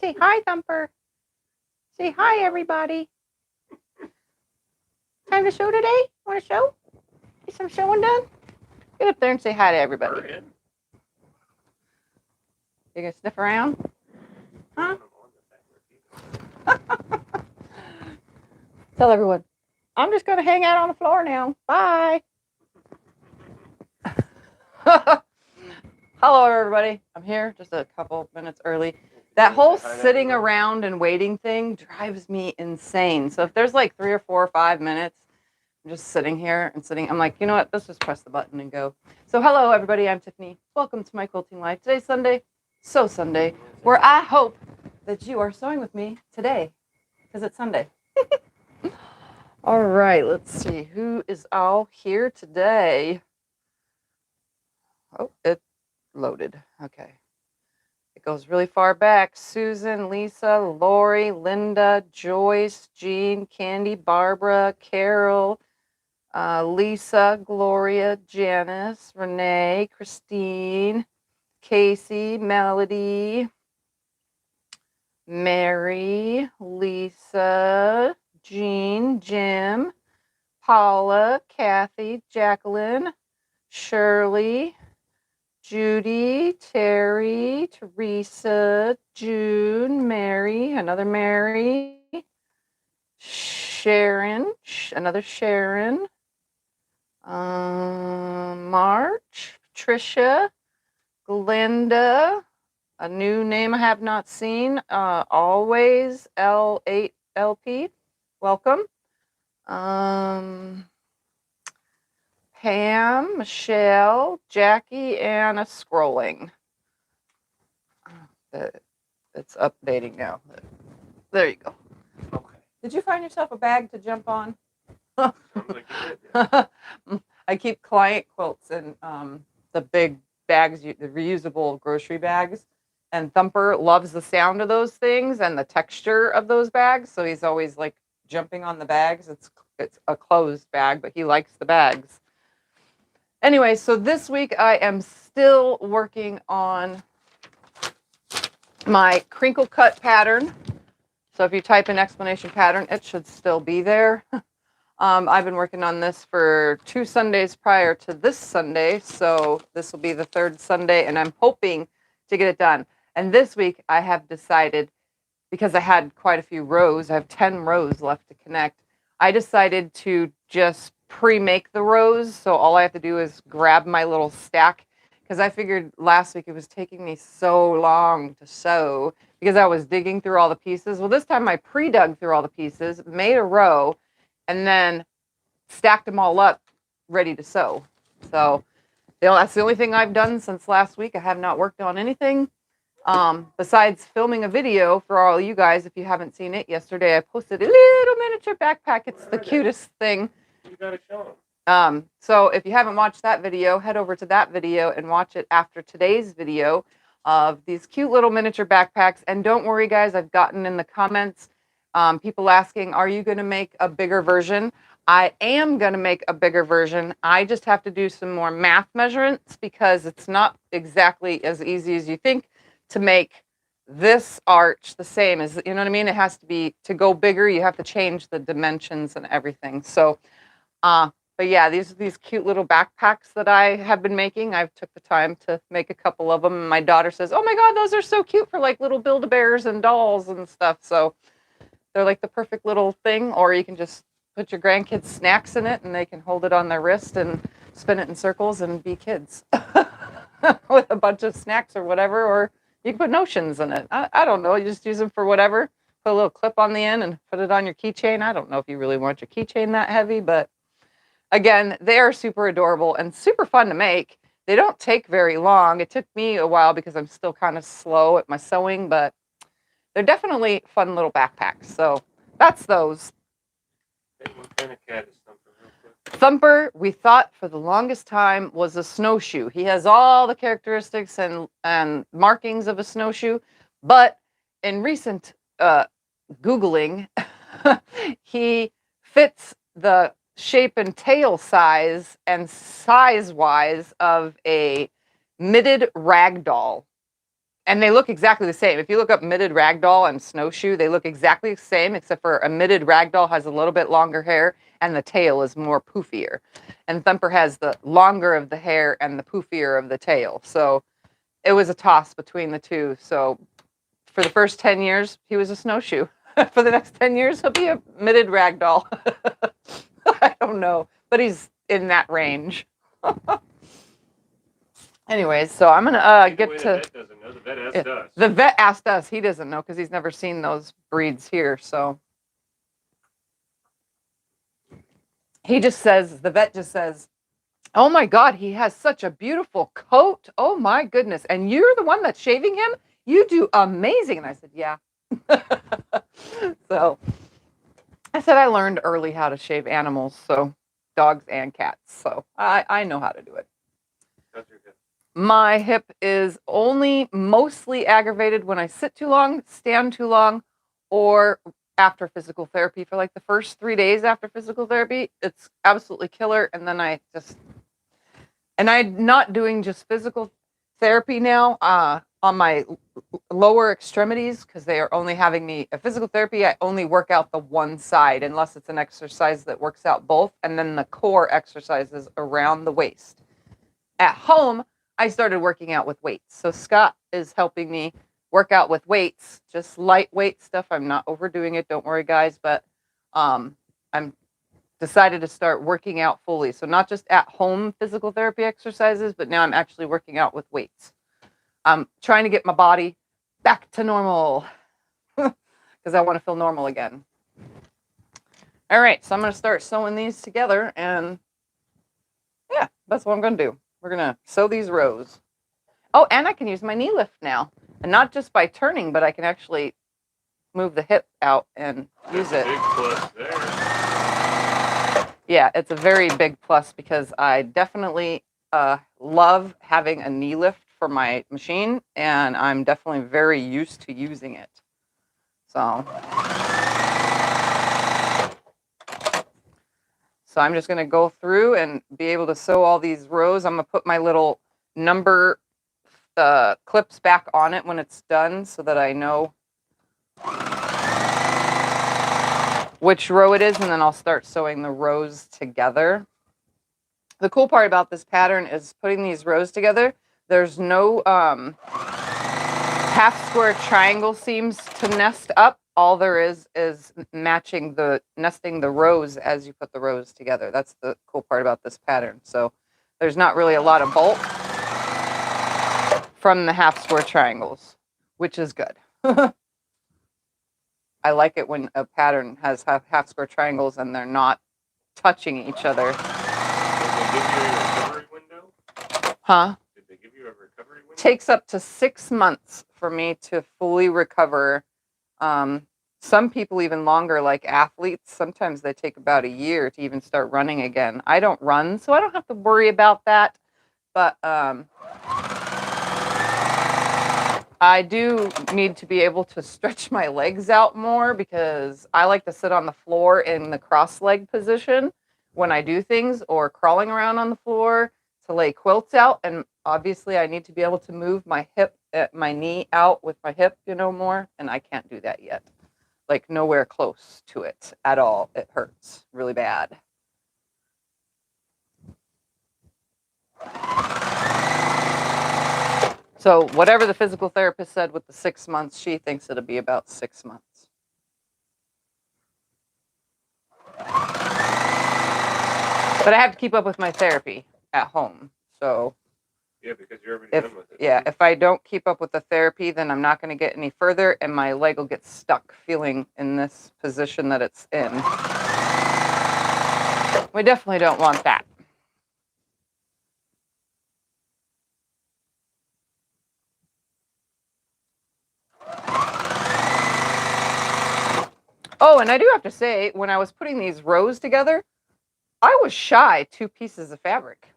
Say hi, Thumper. Say hi, everybody. Time to show today? Want to show? Get some showing done? Get up there and say hi to everybody. You gonna sniff around? Huh? Tell everyone, I'm just gonna hang out on the floor now. Bye. Hello, everybody. I'm here just a couple minutes early. That whole sitting around and waiting thing drives me insane. So if there's like 3 or 4 or 5 minutes, I'm just sitting here and sitting. I'm like, you know what? Let's just press the button and go. So hello, everybody. I'm Tiffany. Welcome to my quilting life. Today's Sunday, So Sunday, where I hope that you are sewing with me today because it's Sunday. All right, let's see who is all here today. Oh, it loaded. Okay. It goes really far back. Susan, Lisa, Lori, Linda, Joyce, Jean, Candy, Barbara, Carol, Lisa, Gloria, Janice, Renee, Christine, Casey, Melody, Mary, Lisa, Jean, Jim, Paula, Kathy, Jacqueline, Shirley, Judy, Terry, Teresa, June, Mary, another Mary, Sharon, another Sharon, March, Patricia, Glenda, a new name I have not seen, Always, L8LP, welcome. Pam, Michelle, Jackie, and a scrolling. It's updating now. There you go. Okay. Did you find yourself a bag to jump on? I keep client quilts in the big bags, the reusable grocery bags. And Thumper loves the sound of those things and the texture of those bags. So he's always like jumping on the bags. It's a closed bag, but he likes the bags. Anyway, so this week I am still working on my crinkle cut pattern. So if you type in explanation pattern, it should still be there. I've been working on this for 2 Sundays prior to this Sunday. So this will be the 3rd Sunday, and I'm hoping to get it done. And this week I have decided, because I had quite a few rows, I have 10 rows left to connect. I decided to just pre-make the rows, so all I have to do is grab my little stack, because I figured last week it was taking me so long to sew because I was digging through all the pieces. Well, this time I pre-dug through all the pieces, made a row, and then stacked them all up ready to sew. So that's the only thing I've done since last week. I have not worked on anything besides filming a video for all you guys. If you haven't seen it, yesterday I posted a little miniature backpack. It's the cutest thing. You gotta show them. So if you haven't watched that video, head over to that video and watch it after today's video of these cute little miniature backpacks. And don't worry, guys, I've gotten in the comments people asking, are you going to make a bigger version? I am going to make a bigger version. I just have to do some more math measurements because it's not exactly as easy as you think to make this arch the same as, you know what I mean? It has to be, to go bigger, you have to change the dimensions and everything. So, but yeah, these cute little backpacks that I have been making, I've took the time to make a couple of them. My daughter says, oh my God, those are so cute for like little Build-A-Bears and dolls and stuff. So they're like the perfect little thing, or you can just put your grandkids' snacks in it and they can hold it on their wrist and spin it in circles and be kids with a bunch of snacks or whatever, or you can put notions in it. I don't know. You just use them for whatever. Put a little clip on the end and put it on your keychain. I don't know if you really want your keychain that heavy, but again, they are super adorable and super fun to make. They don't take very long. It took me a while because I'm still kind of slow at my sewing, but they're definitely fun little backpacks. So that's those. What kind of cat is Thumper, real quick? Thumper, we thought for the longest time, was a snowshoe. He has all the characteristics and markings of a snowshoe, but in recent Googling, he fits the shape and tail size and size-wise of a knitted rag doll. And they look exactly the same. If you look up mitted ragdoll and snowshoe, they look exactly the same, except for a mitted ragdoll has a little bit longer hair and the tail is more poofier. And Thumper has the longer of the hair and the poofier of the tail. So it was a toss between the two. So for the first 10 years, he was a snowshoe. For the next 10 years, he'll be a mitted ragdoll. I don't know, but he's in that range. Anyways, so I'm gonna get to. The vet doesn't know. The vet asked us. The vet asked us. He doesn't know because he's never seen those breeds here. So he just says, the vet just says, "Oh my God, he has such a beautiful coat. Oh my goodness! And you're the one that's shaving him. You do amazing." And I said, "Yeah." So I said I learned early how to shave animals, so dogs and cats. So I know how to do it. How's your hip? My hip is only mostly aggravated when I sit too long, stand too long, or after physical therapy. For like the first 3 days after physical therapy, it's absolutely killer. And then I'm not doing just physical therapy now on my lower extremities because they are only having me a physical therapy. I only work out the one side unless it's an exercise that works out both, and then the core exercises around the waist. At home, I started working out with weights. So Scott is helping me work out with weights, just lightweight stuff. I'm not overdoing it. Don't worry, guys. But I'm decided to start working out fully. So not just at home physical therapy exercises, but now I'm actually working out with weights. I'm trying to get my body back to normal because I want to feel normal again. All right, so I'm going to start sewing these together, and yeah, that's what I'm going to do. We're going to sew these rows. Oh, and I can use my knee lift now. And not just by turning, but I can actually move the hip out and use it. Big plus there. Yeah, it's a very big plus because I definitely love having a knee lift for my machine, and I'm definitely very used to using it. So I'm just going to go through and be able to sew all these rows. I'm going to put my little number clips back on it when it's done so that I know which row it is, and then I'll start sewing the rows together. The cool part about this pattern is putting these rows together. There's no half square triangle seams to nest up. All there is nesting the rows as you put the rows together. That's the cool part about this pattern. So there's not really a lot of bulk from the half square triangles, which is good. I like it when a pattern has half square triangles and they're not touching each other. Did they give you a recovery window? Huh? Did they give you a recovery window? Takes up to 6 months for me to fully recover. Some people even longer, like athletes. Sometimes they take about a year to even start running again. I don't run, so I don't have to worry about that. But I do need to be able to stretch my legs out more because I like to sit on the floor in the cross-leg position when I do things, or crawling around on the floor to lay quilts out. And obviously I need to be able to move my knee out with my hip, more, and I can't do that yet. Like nowhere close to it at all. It hurts really bad. So whatever the physical therapist said with the 6 months, she thinks it'll be about 6 months. But I have to keep up with my therapy at home. So yeah, because you're already done with it. Yeah, if I don't keep up with the therapy, then I'm not going to get any further, and my leg will get stuck feeling in this position that it's in. We definitely don't want that. Oh, and I do have to say, when I was putting these rows together, I was shy 2 pieces of fabric.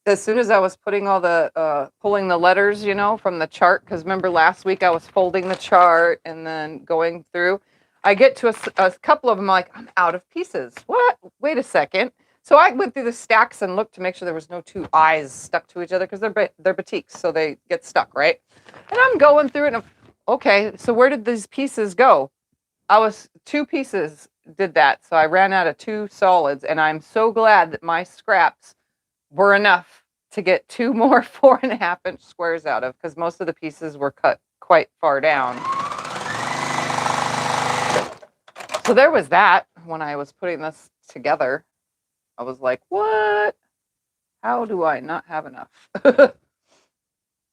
As soon as I was putting all the, pulling the letters, from the chart, because remember last week I was folding the chart and then going through, I get to a couple of them, I'm like, I'm out of pieces. What? Wait a second. So I went through the stacks and looked to make sure there was no two eyes stuck to each other because they're batiks, so they get stuck, right? And I'm going through it and okay, so where did these pieces go? Two pieces did that, so I ran out of 2 solids, and I'm so glad that my scraps were enough to get 2 more 4.5-inch squares out of, because most of the pieces were cut quite far down. So there was that. When I was putting this together, I was like, what? How do I not have enough?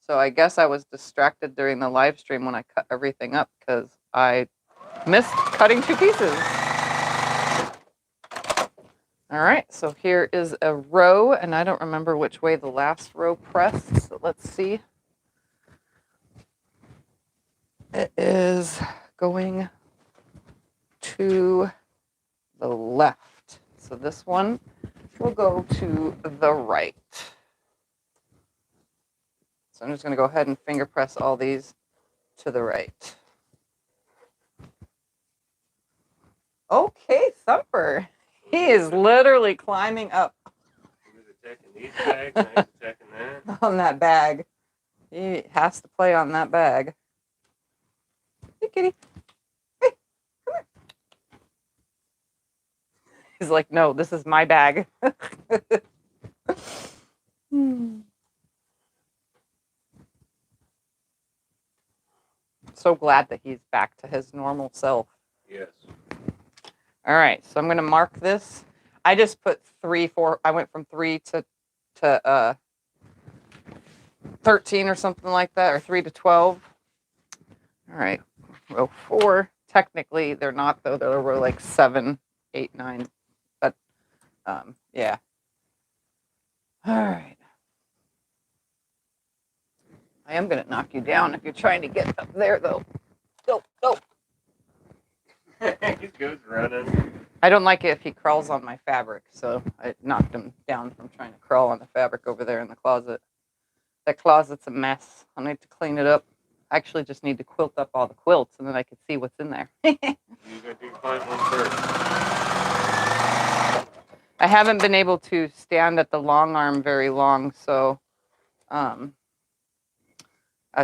So I guess I was distracted during the live stream when I cut everything up because I missed cutting 2 pieces. All right, so here is a row, and I don't remember which way the last row pressed, so let's see. It is going to the left. So this one will go to the right. So I'm just going to go ahead and finger press all these to the right. Okay, Thumper. He is literally climbing up. He was attacking these bags, and he's attacking that. On that bag. He has to play on that bag. Hey, kitty. Hey, come here. He's like, no, this is my bag. So glad that he's back to his normal self. Yes. All right, so I'm going to mark this. I just put 3, 4. I went from 3 to 13 or something like that, or 3 to 12. All right, row 4. Technically, they're not, though. They're row like 7, 8, 9. But, yeah. All right. I am going to knock you down if you're trying to get up there, though. Go, go. He goes running. I don't like it if he crawls on my fabric, so I knocked him down from trying to crawl on the fabric over there in the closet. That closet's a mess. I need to clean it up. I actually just need to quilt up all the quilts, and then I can see what's in there. You got to find one first. I haven't been able to stand at the long arm very long, so that's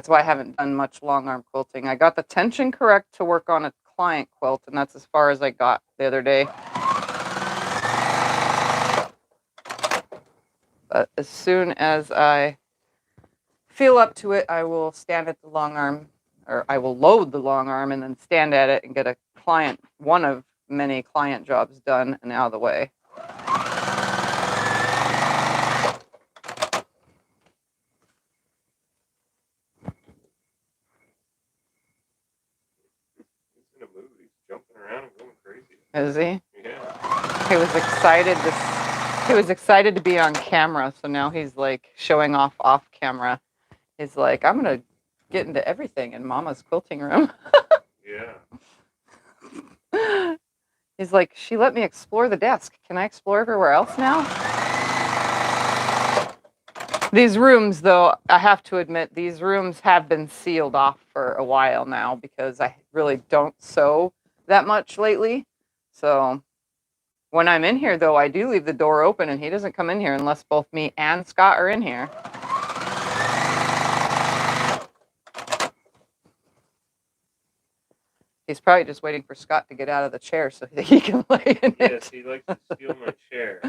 why I haven't done much long arm quilting. I got the tension correct to work on a client quilt, and that's as far as I got the other day. But as soon as I feel up to it, I will stand at the long arm, or I will load the long arm and then stand at it and get a client, one of many client jobs done and out of the way. Jumping around and going crazy. Is he? Yeah. He was excited to be on camera, so now he's like showing off camera. He's like, I'm gonna get into everything in Mama's quilting room. Yeah. He's like, she let me explore the desk. Can I explore everywhere else now? These rooms, though, I have to admit, these rooms have been sealed off for a while now because I really don't sew that much lately. So when I'm in here, though, I do leave the door open, and he doesn't come in here unless both me and Scott are in here. He's probably just waiting for Scott to get out of the chair so that he can lay in it. Yes, he likes to steal my chair.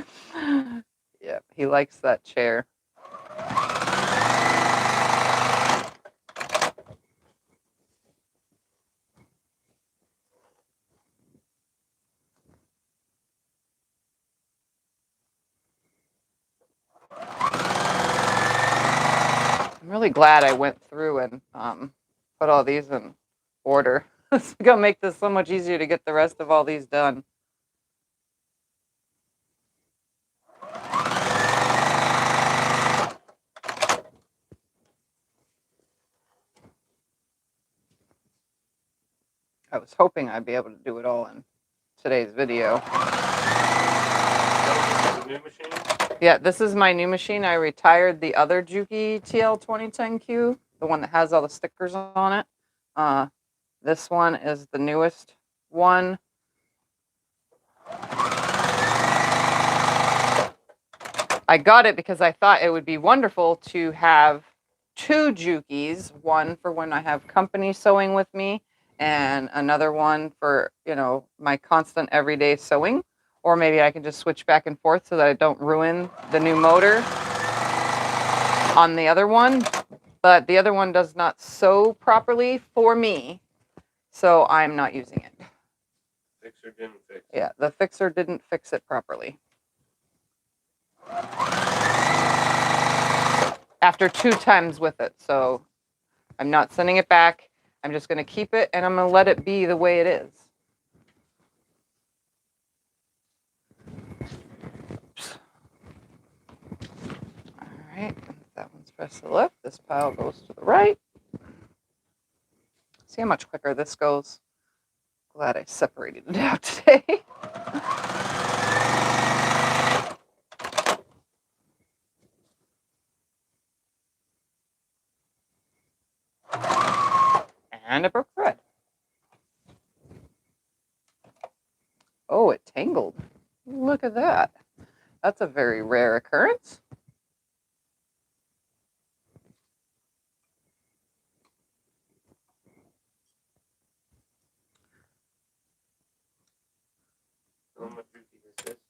Yeah, he likes that chair. I'm really glad I went through and put all these in order. It's gonna make this so much easier to get the rest of all these done. I was hoping I'd be able to do it all in today's video. That was the new machine? Yeah, this is my new machine. I retired the other Juki TL 2010Q, the one that has all the stickers on it. This one is the newest one. I got it because I thought it would be wonderful to have 2 Jukies, one for when I have company sewing with me and another one for, you know, my constant everyday sewing. Or maybe I can just switch back and forth so that I don't ruin the new motor on the other one. But the other one does not sew properly for me, so I'm not using it. Fixer didn't fix it. Yeah, the fixer didn't fix it properly. After 2 times with it, so I'm not sending it back. I'm just going to keep it, and I'm going to let it be the way it is. Oops. All right, that one's pressed to the left. This pile goes to the right. See how much quicker this goes? Glad I separated it out today. And it broke thread. Oh, it tangled. Look at that. That's a very rare occurrence.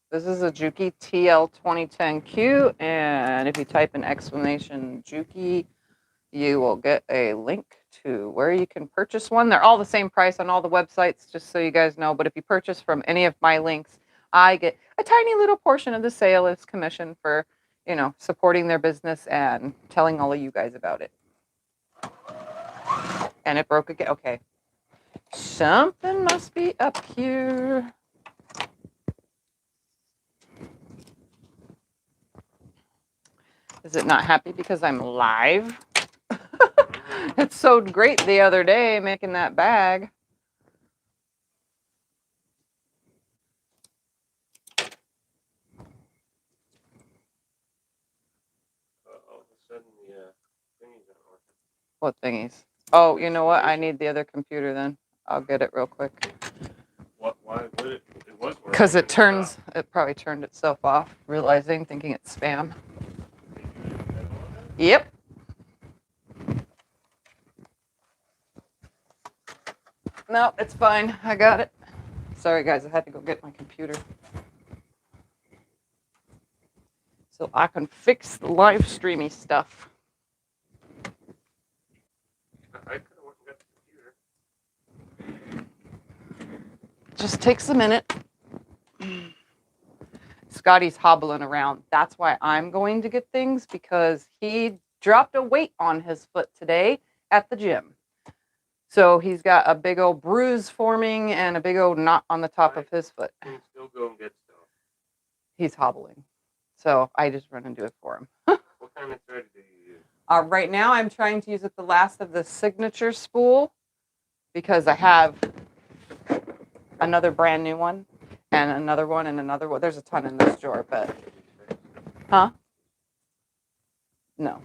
This is a Juki TL 2010Q, and if you type in exclamation Juki, you will get a link to where you can purchase one. They're all the same price on all the websites, just so you guys know. But if you purchase from any of my links, I get a tiny little portion of the sale as commission for, you know, supporting their business and telling all of you guys about it. And it broke again. Okay. Something must be up here. Is it not happy because I'm live? It sewed great the other day making that bag. All of a sudden the thingies aren't working. What thingies? Oh, you know what? I need the other computer then. I'll get it real quick. Why would it? It was working. Because it turns, it probably turned itself off, thinking it's spam. Yep. No, it's fine. I got it. Sorry, guys. I had to go get my computer so I can fix the live streamy stuff. I could have went and got the computer. Just takes a minute. Scotty's hobbling around. That's why I'm going to get things, because he dropped a weight on his foot today at the gym. So he's got a big old bruise forming and a big old knot on the top of his foot. Can still go and get stuff. He's hobbling. So I just run and do it for him. What kind of thread do you use? Right now I'm trying to use up the last of the signature spool because I have another brand new one and another one and another one. There's a ton in this drawer, but... Huh? No.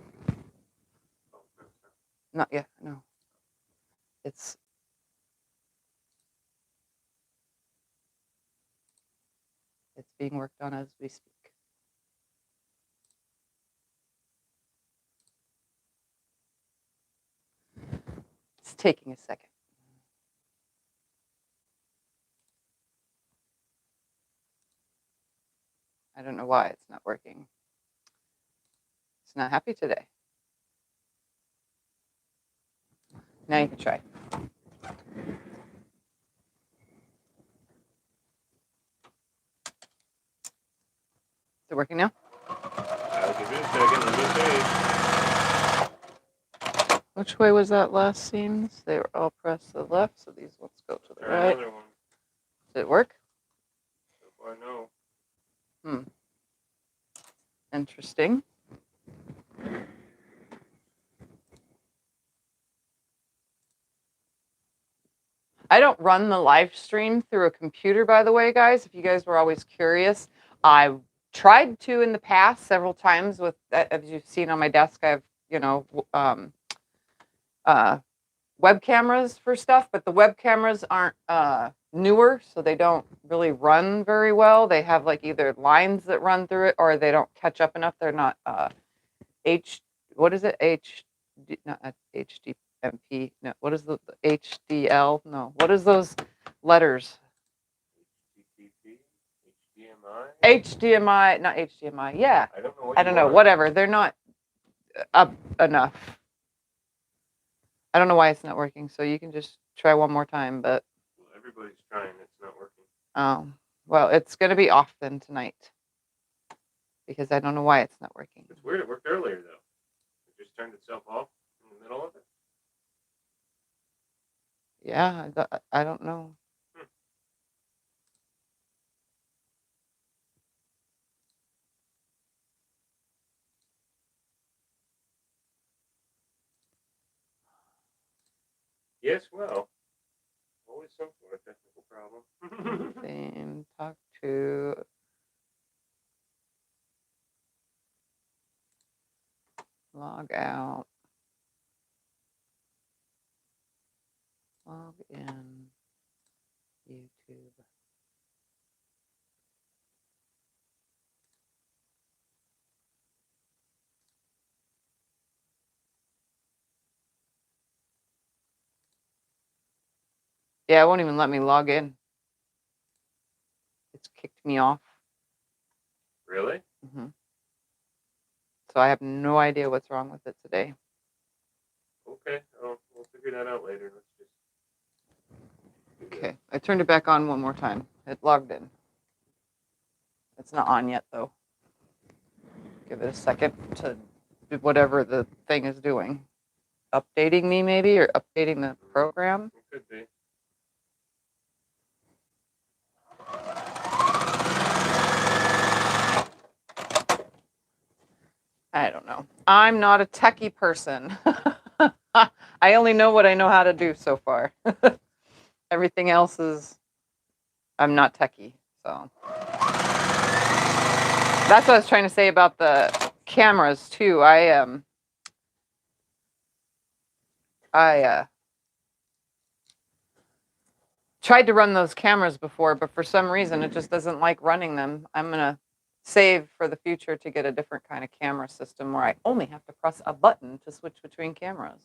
Not yet, no. It's being worked on as we speak. It's taking a second. I don't know why it's not working. It's not happy today. Now you can try. Is it working now? I'll give it a second. Let me see. Which way was that last seams? They were all pressed to the left, so these ones go to the Try right. another one. Did it work? So far, no. Interesting. I don't run the live stream through a computer, by the way, guys. If you guys were always curious, I tried to in the past several times with, as you've seen on my desk, I have, you know, web cameras for stuff, but the web cameras aren't newer, so they don't really run very well. They have like either lines that run through it, or they don't catch up enough. They're not what is it? Not HDMP. No, what is the HDL? No, what is those letters? HTTP, HDMI. HDMI, not HDMI. Yeah, I don't know. What I don't know. Whatever. They're not up enough. I don't know why it's not working. So you can just try one more time, but. Well, everybody's trying. It's not working. Oh, well, it's going to be off then tonight because I don't know why it's not working. It's weird. It worked earlier though. It just turned itself off in the middle of it. Yeah, I don't know. Yes, well, always some sort of technical problem. Same, talk to. Log out. Log in. YouTube. Yeah, it won't even let me log in. It's kicked me off. Really? Mm-hmm. So I have no idea what's wrong with it today. Okay, we'll figure that out later. Let's just. Okay, I turned it back on one more time. It logged in. It's not on yet though. Give it a second to do whatever the thing is doing. Updating me maybe, or updating the program. It could be. I don't know. I'm not a techie person. I only know what I know how to do so far. Everything else is, I'm not techie. So that's what I was trying to say about the cameras too. I tried to run those cameras before, but for some reason it just doesn't like running them. I'm gonna save for the future to get a different kind of camera system where I only have to press a button to switch between cameras.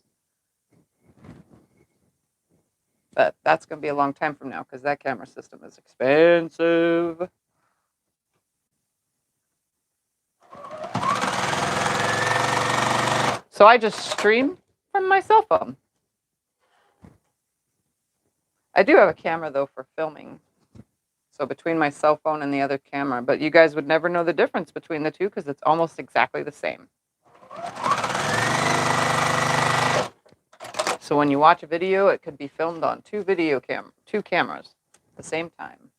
But that's going to be a long time from now because that camera system is expensive. So I just stream from my cell phone. I do have a camera though for filming. So between my cell phone and the other camera, but you guys would never know the difference between the two because it's almost exactly the same. So when you watch a video, it could be filmed on two cameras at the same time.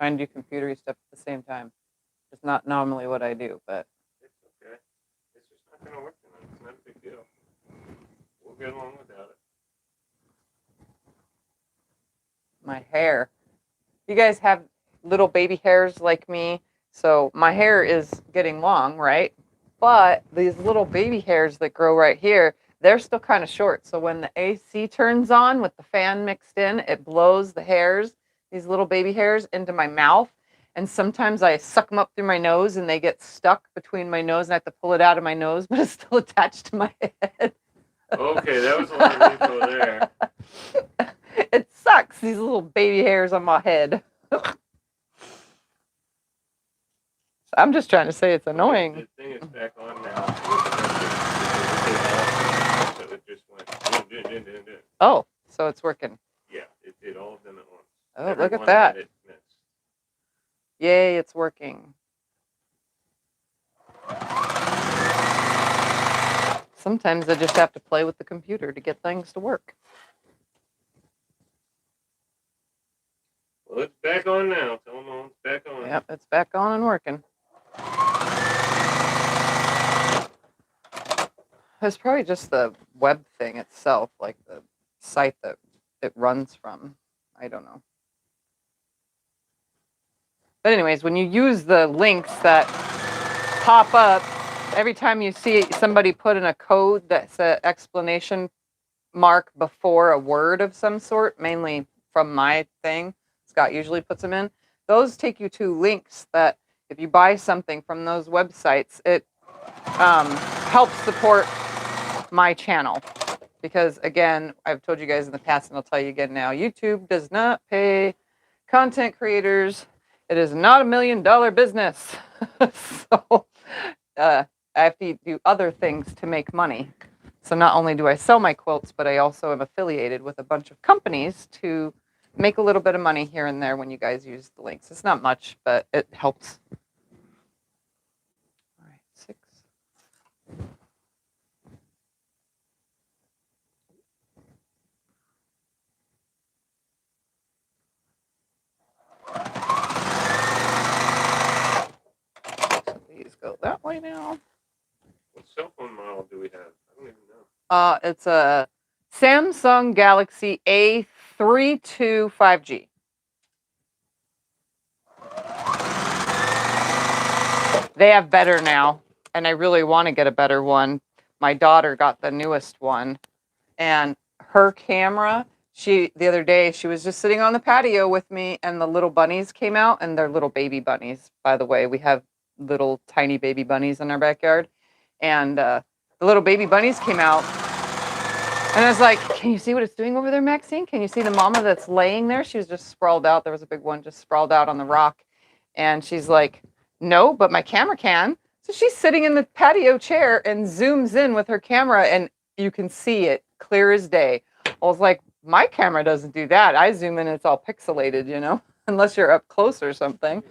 Trying to do computery stuff at the same time. It's not normally what I do, but It's okay. It's just not going to work tonight. It's not a big deal. We'll get along without it. my hair. You guys have little baby hairs like me, so my hair is getting long, right? But these little baby hairs that grow right here, they're still kind of short. So when the AC turns on with the fan mixed in, it blows the hairs, these little baby hairs, into my mouth. And sometimes I suck them up through my nose and they get stuck between my nose and I have to pull it out of my nose, but it's still attached to my head. Okay, that was a lot of info there. It sucks, these little baby hairs on my head. I'm just trying to say it's annoying. The thing is back on now. So it just went. Dun. Oh, so it's working. Yeah, it did all of them at once. Oh, look at that. Yay, it's working. Sometimes I just have to play with the computer to get things to work. Well, it's back on now. Tell them all it's back on. Yep, it's back on and working. It's probably just the web thing itself, like the site that it runs from. I don't know. But anyways, when you use the links that pop up, every time you see somebody put in a code that's an explanation mark before a word of some sort, mainly from my thing, Scott usually puts them in, those take you to links that if you buy something from those websites, it helps support my channel. Because again, I've told you guys in the past and I'll tell you again now, YouTube does not pay content creators. It is not $1 million business. So I have to do other things to make money. So not only do I sell my quilts, but I also am affiliated with a bunch of companies to make a little bit of money here and there when you guys use the links. It's not much, but it helps. All right, 6. So these go that way now. What cell phone model do we have? I don't even know. It's a Samsung Galaxy A32 5G. They have better now, and I really want to get a better one. My daughter got the newest one, and her camera, the other day, she was just sitting on the patio with me, and the little bunnies came out, and they're little baby bunnies, by the way. We have little tiny baby bunnies in our backyard, and the little baby bunnies came out, and I was like, can you see what it's doing over there, Maxine? Can you see the mama that's laying there? She was just sprawled out. There was a big one just sprawled out on the rock, and she's like, no, but my camera can. So she's sitting in the patio chair and zooms in with her camera, and you can see it clear as day. I was like, my camera doesn't do that. I zoom in, it's all pixelated, unless you're up close or something.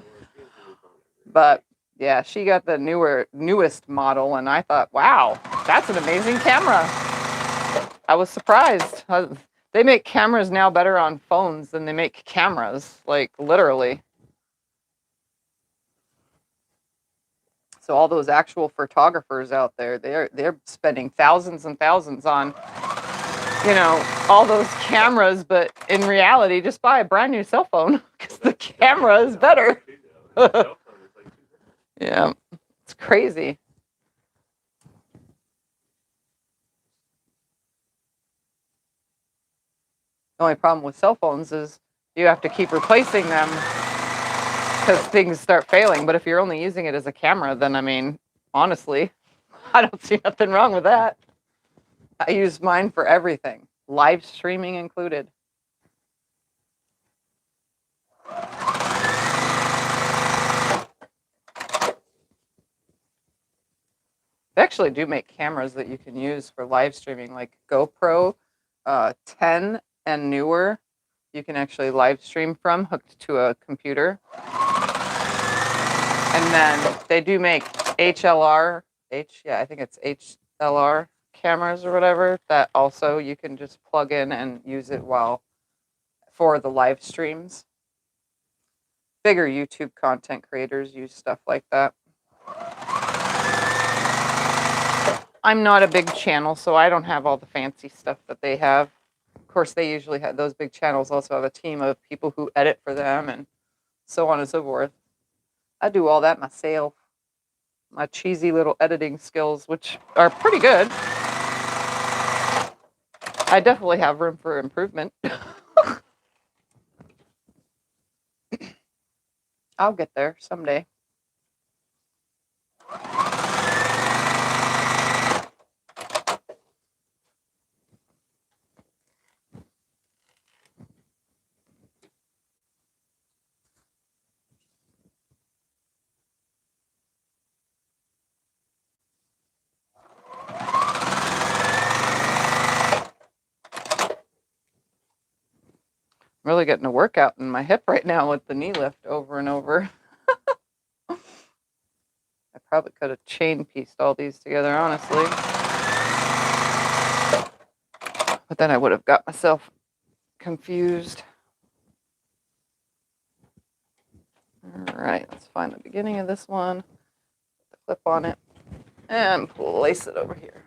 But yeah, she got the newest model, and I thought, wow, that's an amazing camera. I was surprised. They make cameras now better on phones than they make cameras, like literally. So all those actual photographers out there, they're spending thousands and thousands on, all those cameras, but in reality, just buy a brand new cell phone because the camera is better. Yeah, it's crazy. The only problem with cell phones is you have to keep replacing them because things start failing. But if you're only using it as a camera, then I mean, honestly, I don't see nothing wrong with that. I use mine for everything, live streaming included. They actually do make cameras that you can use for live streaming, like GoPro 10 and newer. You can actually live stream from, hooked to a computer. And then they do make HLR, I think it's HLR cameras or whatever, that also you can just plug in and use it for the live streams. Bigger YouTube content creators use stuff like that. I'm not a big channel, so I don't have all the fancy stuff that they have. Of course, they usually have, those big channels also have a team of people who edit for them and so on and so forth. I do all that myself. My cheesy little editing skills, which are pretty good. I definitely have room for improvement. I'll get there someday. I'm really getting a workout in my hip right now with the knee lift over and over. I probably could have chain pieced all these together, honestly. But then I would have got myself confused. All right, let's find the beginning of this one. Put the clip on it and place it over here.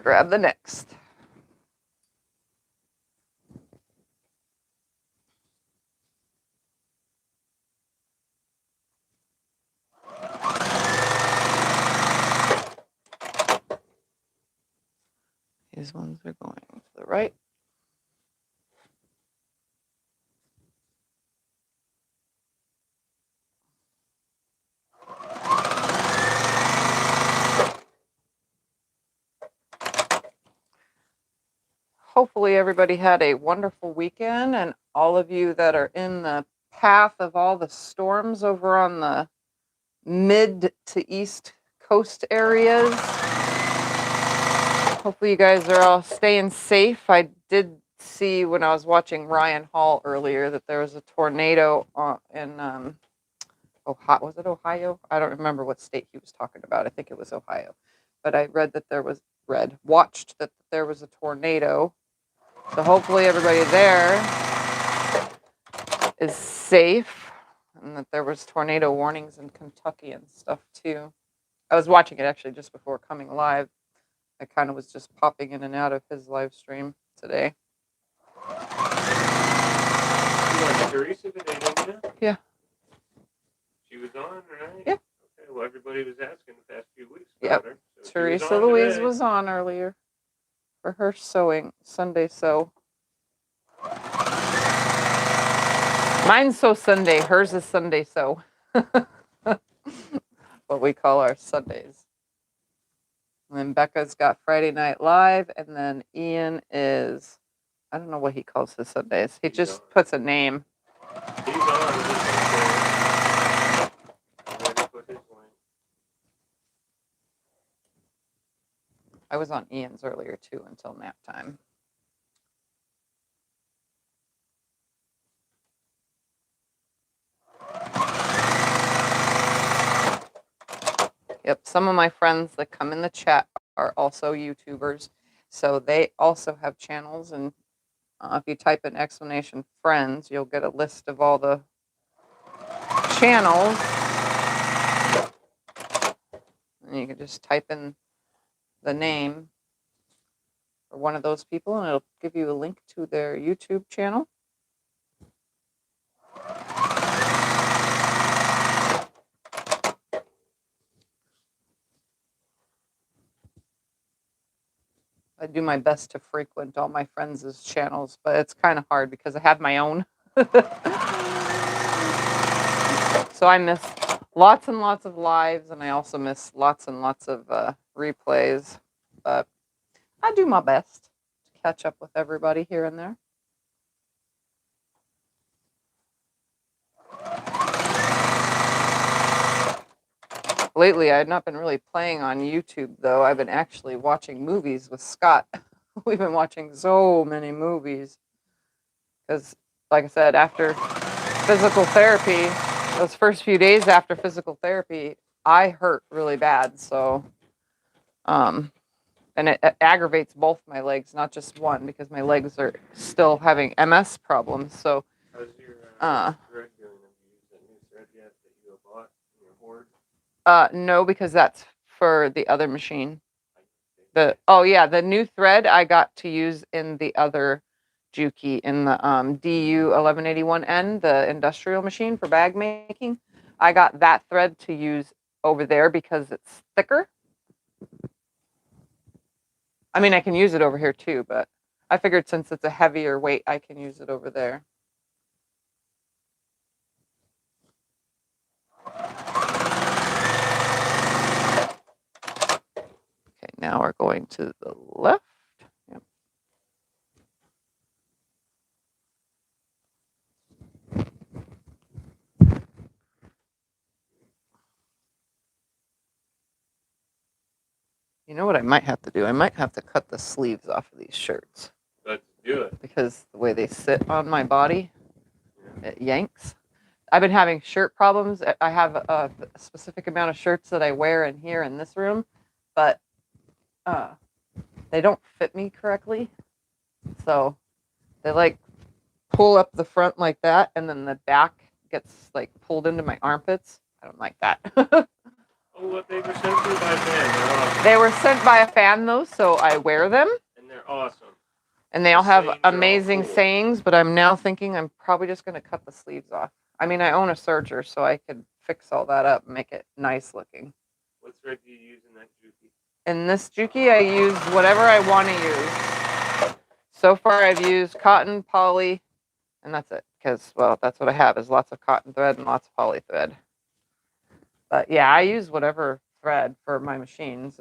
grab the next. These ones are going to the right. Hopefully everybody had a wonderful weekend, and all of you that are in the path of all the storms over on the mid to east coast areas. Hopefully you guys are all staying safe. I did see when I was watching Ryan Hall earlier that there was a tornado in Ohio. Was it Ohio? I don't remember what state he was talking about. I think it was Ohio. But I read that there was watched that there was a tornado. So hopefully everybody there is safe, and that there was tornado warnings in Kentucky and stuff too. I was watching it actually just before coming live. I kind of was just popping in and out of his live stream today. You watched Teresa today, didn't you? Yeah. She was on, right? Yeah. Okay, well, everybody was asking the past few weeks Yep. about her. So Teresa Louise was on earlier for her sewing, Sunday sew. Mine's so Sunday, hers is Sunday sew. What we call our Sundays. And then Becca's got Friday Night Live, and then Ian is, I don't know what he calls his Sundays. He just puts a name. He's on. I was on Ian's earlier too until nap time. Yep, some of my friends that come in the chat are also YouTubers, so they also have channels, and if you type in explanation friends, you'll get a list of all the channels, and you can just type in the name for one of those people, and it'll give you a link to their YouTube channel. I do my best to frequent all my friends' channels, but it's kind of hard because I have my own. So I miss lots and lots of lives, and I also miss lots and lots of replays. But I do my best to catch up with everybody here and there. Lately, I had not been really playing on YouTube, though. I've been actually watching movies with Scott. We've been watching so many movies. Because, like I said, after physical therapy, those first few days after physical therapy, I hurt really bad. So, and it aggravates both my legs, not just one, because my legs are still having MS problems. So, how's your thread doing? Have you used that new thread yet that you bought in your hoard? No, because that's for the other machine. The new thread I got to use in the other Juki, in the DU 1181N, the industrial machine for bag making. I got that thread to use over there because it's thicker. I mean, I can use it over here too, but I figured since it's a heavier weight, I can use it over there. Okay, now we're going to the left. Yep. You know what I might have to do? I might have to cut the sleeves off of these shirts. Let's do it. Because the way they sit on my body, it yanks. I've been having shirt problems. I have a specific amount of shirts that I wear in here in this room, but they don't fit me correctly. So they like pull up the front like that, and then the back gets like pulled into my armpits. I don't like that. Oh, what they were sent to you by a fan. They're awesome. They were sent by a fan though, so I wear them. And they're awesome. And they all The have sayings are all amazing cool. sayings, but I'm now thinking I'm probably just going to cut the sleeves off. I mean, I own a serger, so I could fix all that up and make it nice looking. What thread do you use in that juki? In this juki, I use whatever I want to use. So far, I've used cotton, poly, and that's it. Because, well, that's what I have is lots of cotton thread and lots of poly thread. But yeah, I use whatever thread for my machines.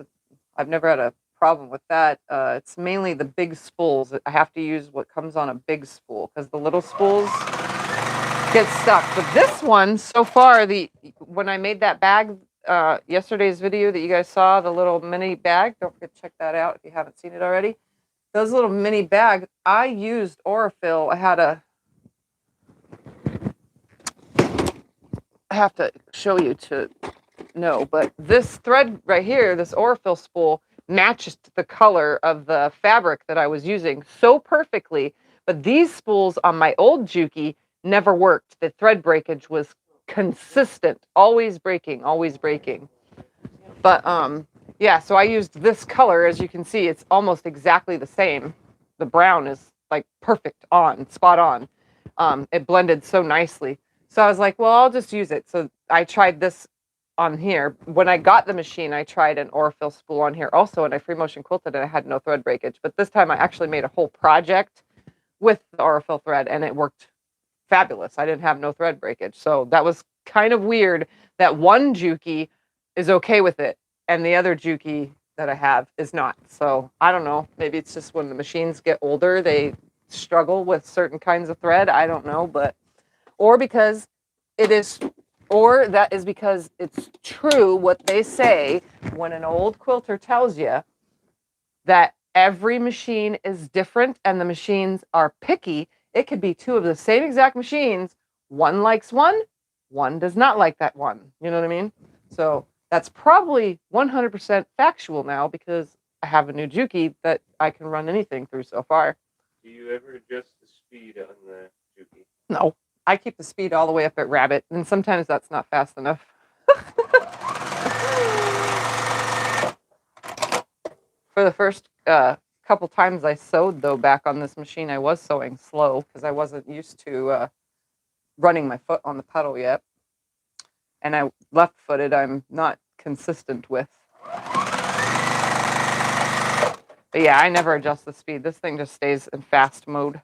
I've never had a problem with that. It's mainly the big spools. I have to use what comes on a big spool because the little spools get stuck. But this one, so far, when I made that bag, yesterday's video that you guys saw, the little mini bag, don't forget to check that out if you haven't seen it already. Those little mini bags, I used Aurifil. I have to show you to know, but this thread right here, this Aurifil spool, matches the color of the fabric that I was using so perfectly. But these spools on my old Juki never worked. The thread breakage was consistent, always breaking, always breaking. But yeah, so I used this color. As you can see, it's almost exactly the same. The brown is like perfect on, spot on. It blended so nicely. So I was like, well, I'll just use it. So I tried this on here. When I got the machine, I tried an Aurifil spool on here also, and I free motion quilted, and I had no thread breakage. But this time I actually made a whole project with the Aurifil thread, and it worked fabulous. I didn't have no thread breakage. So that was kind of weird that one Juki is okay with it, and the other Juki that I have is not. So I don't know. Maybe it's just when the machines get older, they struggle with certain kinds of thread. I don't know, but or because it is, or that is because it's true what they say when an old quilter tells you that every machine is different and the machines are picky. It could be two of the same exact machines. One likes one does not like that one. You know what I mean? So that's probably 100% factual now because I have a new Juki that I can run anything through so far. Do you ever adjust the speed on the juki? No, I keep the speed all the way up at Rabbit, and sometimes that's not fast enough. For the first couple times I sewed, though, back on this machine, I was sewing slow because I wasn't used to running my foot on the pedal yet. And I left-footed, I'm not consistent with. But yeah, I never adjust the speed. This thing just stays in fast mode.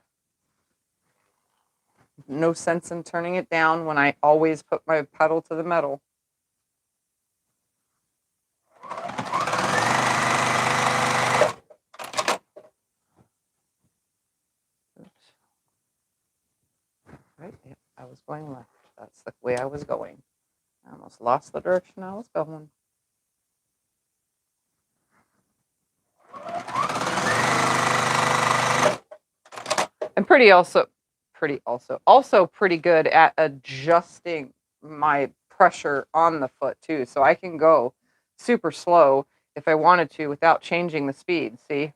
No sense in turning it down when I always put my pedal to the metal. Oops. Right, yeah, I was going left. That's the way I was going. I almost lost the direction I was going. I'm pretty good at adjusting my pressure on the foot too. So I can go super slow if I wanted to without changing the speed, see?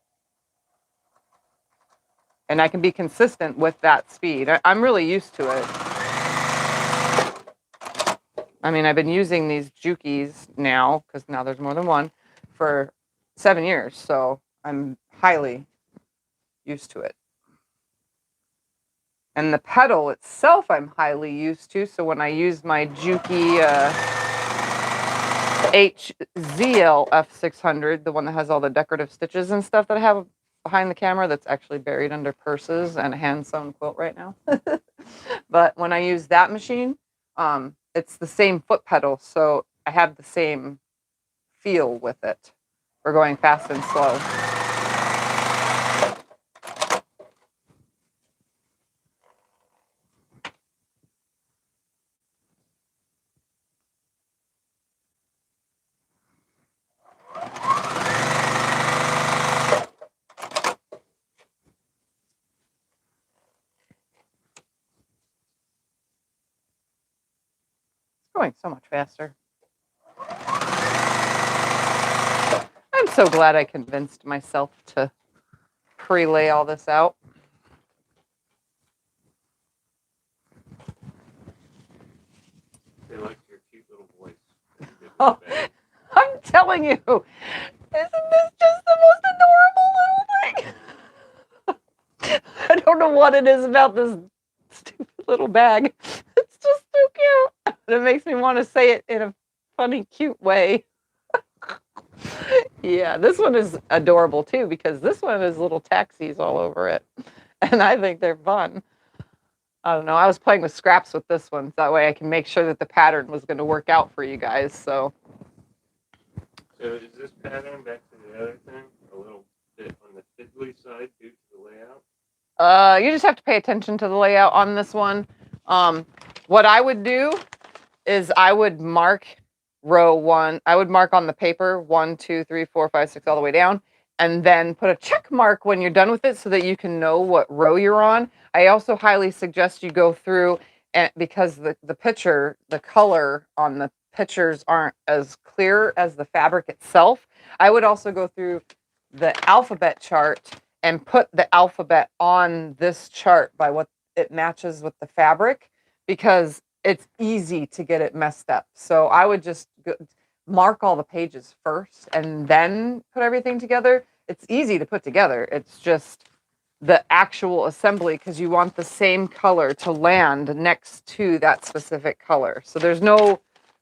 And I can be consistent with that speed. I'm really used to it. I mean, I've been using these Jukis now, because now there's more than one, for 7 years. So I'm highly used to it. And the pedal itself, I'm highly used to. So when I use my Juki HZL F600, the one that has all the decorative stitches and stuff that I have behind the camera, that's actually buried under purses and a hand-sewn quilt right now. But when I use that machine, it's the same foot pedal, so I have the same feel with it. We're going fast and slow. Going so much faster. I'm so glad I convinced myself to pre-lay all this out. They like your cute little voice. Oh, I'm telling you, isn't this just the most adorable little thing? I don't know what it is about this stupid little bag. It's just so cute. It makes me want to say it in a funny, cute way. Yeah, this one is adorable too because this one has little taxis all over it. And I think they're fun. I don't know. I was playing with scraps with this one. So that way I can make sure that the pattern was going to work out for you guys. So is this pattern, back to the other thing, a little bit on the fiddly side due to the layout? You just have to pay attention to the layout on this one. What I would do is I would mark row 1. I would mark on the paper 1, 2, 3, 4, 5, 6 all the way down, and then put a check mark when you're done with it so that you can know what row you're on. I also highly suggest you go through, and because the picture, the color on the pictures aren't as clear as the fabric itself. I would also go through the alphabet chart and put the alphabet on this chart by what it matches with the fabric, because it's easy to get it messed up. So I would just mark all the pages first and then put everything together. It's easy to put together. It's just the actual assembly, because you want the same color to land next to that specific color. So there's no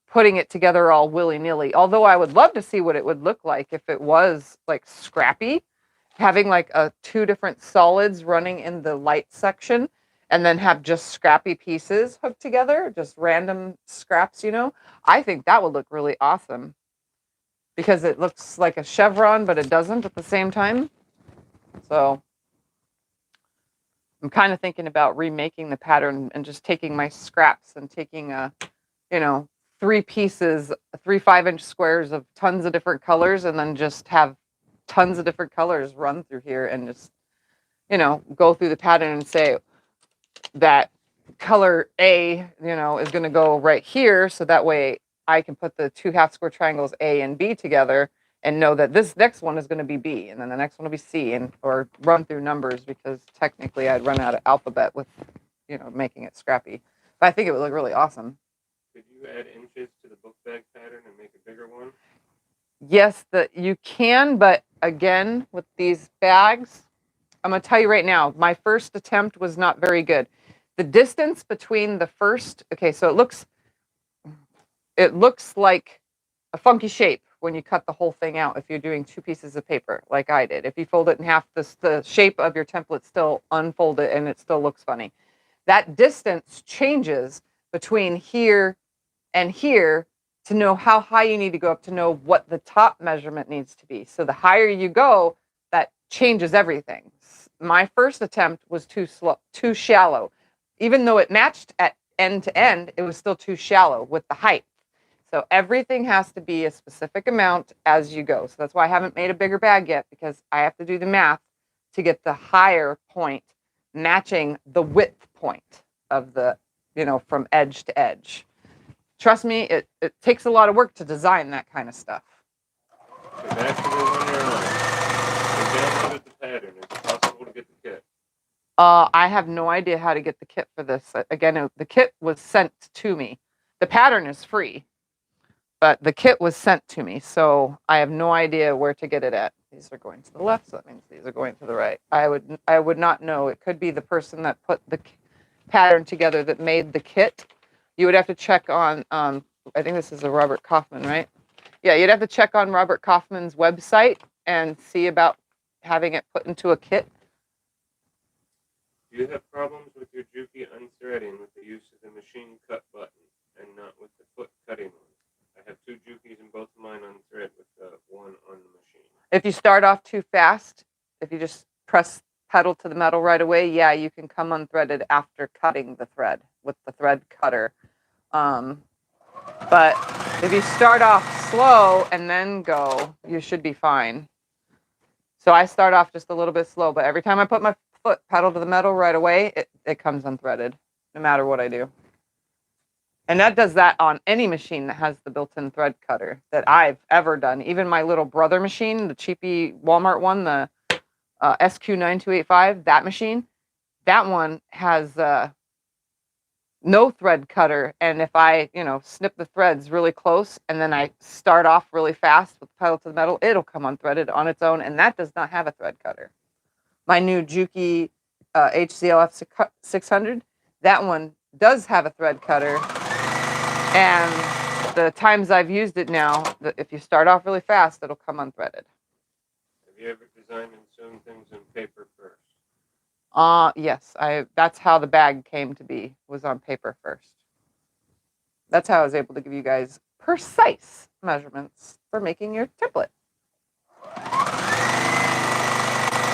putting it together all willy-nilly. Although I would love to see what it would look like if it was like scrappy, having like 2 different solids running in the light section, and then have just scrappy pieces hooked together, just random scraps, you know. I think that would look really awesome because it looks like a chevron, but it doesn't at the same time. So I'm kind of thinking about remaking the pattern and just taking my scraps and taking you know, 3 pieces, 3 5-inch squares of tons of different colors, and then just have tons of different colors run through here and just, you know, go through the pattern and say, that color A, you know, is going to go right here. So that way I can put the 2 half square triangles A and B together and know that this next one is going to be B, and then the next one will be C, and or run through numbers, because technically I'd run out of alphabet with, you know, making it scrappy. But I think it would look really awesome. Could you add inches to the book bag pattern and make a bigger one? Yes, you can, but again, with these bags, I'm going to tell you right now, my first attempt was not very good. The distance between the first, okay, so it looks like a funky shape when you cut the whole thing out if you're doing 2 pieces of paper like I did. If you fold it in half, the shape of your template still unfolded and it still looks funny. That distance changes between here and here to know how high you need to go up to know what the top measurement needs to be. So the higher you go, that changes everything. My first attempt was too shallow. Even though it matched at end to end, it was still too shallow with the height. So everything has to be a specific amount as you go. So that's why I haven't made a bigger bag yet, because I have to do the math to get the higher point matching the width point of the, you know, from edge to edge. Trust me, it takes a lot of work to design that kind of stuff. So back to the one you're on. You downloaded the pattern. It's possible to get the kit. I have no idea how to get the kit for this. Again, the kit was sent to me. The pattern is free, but the kit was sent to me, so I have no idea where to get it at. These are going to the left, so that means these are going to the right. I would not know. It could be the person that put the pattern together that made the kit. You would have to check on, I think this is a Robert Kaufman, right? Yeah, you'd have to check on Robert Kaufman's website and see about having it put into a kit. Do you have problems with your Juki unthreading with the use of the machine cut button and not with the foot cutting one? I have 2 Jukis and both of mine unthread with the one on the machine. If you start off too fast, if you just press pedal to the metal right away, yeah, you can come unthreaded after cutting the thread with the thread cutter. But if you start off slow and then go, you should be fine. So I start off just a little bit slow, but every time I put my foot pedal to the metal right away, it comes unthreaded, no matter what I do. And that does that on any machine that has the built-in thread cutter that I've ever done. Even my little brother machine, the cheapy Walmart one, the SQ9285, that machine, that one has no thread cutter, and if I, snip the threads really close and then I start off really fast with the pedal to the metal, it'll come unthreaded on its own, and that does not have a thread cutter. My new Juki HCLF 600, that one does have a thread cutter, and the times I've used it now, if you start off really fast, it'll come unthreaded. Have you ever designed and sewn things on paper first? Yes, that's how the bag came to be, was on paper first. That's how I was able to give you guys precise measurements for making your template.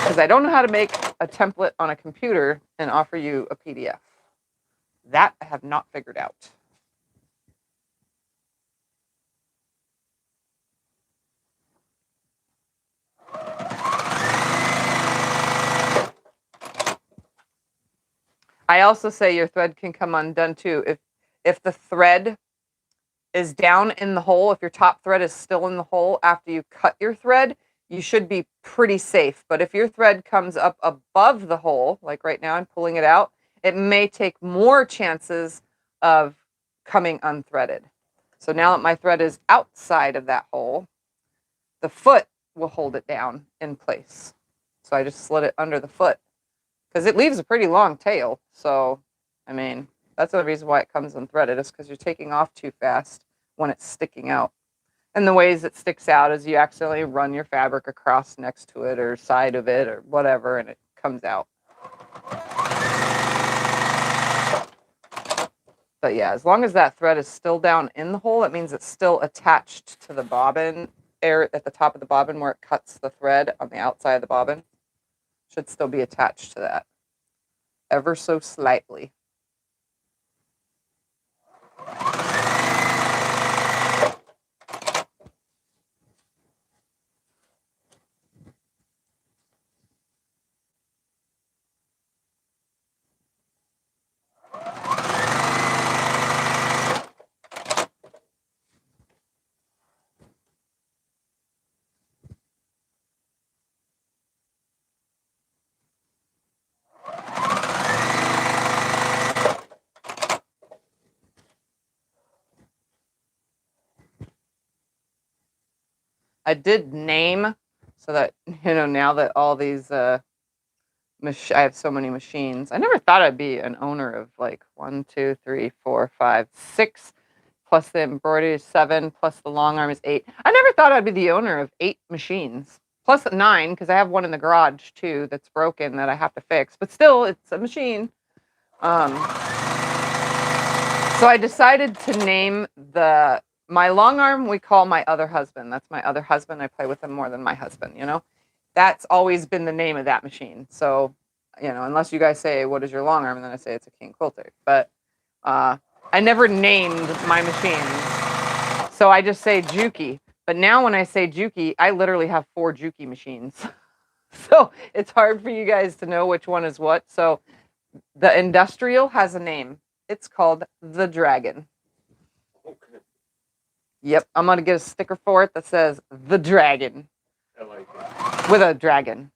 Because I don't know how to make a template on a computer and offer you a PDF. That I have not figured out. I also say your thread can come undone too. If the thread is down in the hole, if your top thread is still in the hole after you cut your thread, you should be pretty safe. But if your thread comes up above the hole, like right now I'm pulling it out, it may take more chances of coming unthreaded. So now that my thread is outside of that hole, the foot will hold it down in place. So I just slid it under the foot because it leaves a pretty long tail. So, I mean, that's the reason why it comes unthreaded, is because you're taking off too fast when it's sticking out. And the ways it sticks out is you accidentally run your fabric across next to it or side of it or whatever, and it comes out. But yeah, as long as that thread is still down in the hole, it means it's still attached to the bobbin at the top of the bobbin where it cuts the thread on the outside of the bobbin. Should still be attached to that, ever so slightly. I did name so that, now that all these, I have so many machines. I never thought I'd be an owner of like 1, 2, 3, 4, 5, 6, plus the embroidery is 7, plus the long arm is 8. I never thought I'd be the owner of 8 machines, plus 9, because I have one in the garage too that's broken that I have to fix. But still, it's a machine. So I decided to name my long arm, we call my other husband. That's my other husband. I play with him more than my husband, That's always been the name of that machine. So, unless you guys say, what is your long arm? And then I say it's a King Quilter. But I never named my machines. So I just say Juki. But now when I say Juki, I literally have 4 Juki machines. So it's hard for you guys to know which one is what. So the industrial has a name. It's called the Dragon. Okay. Yep, I'm going to get a sticker for it that says the Dragon. I like it. With a dragon,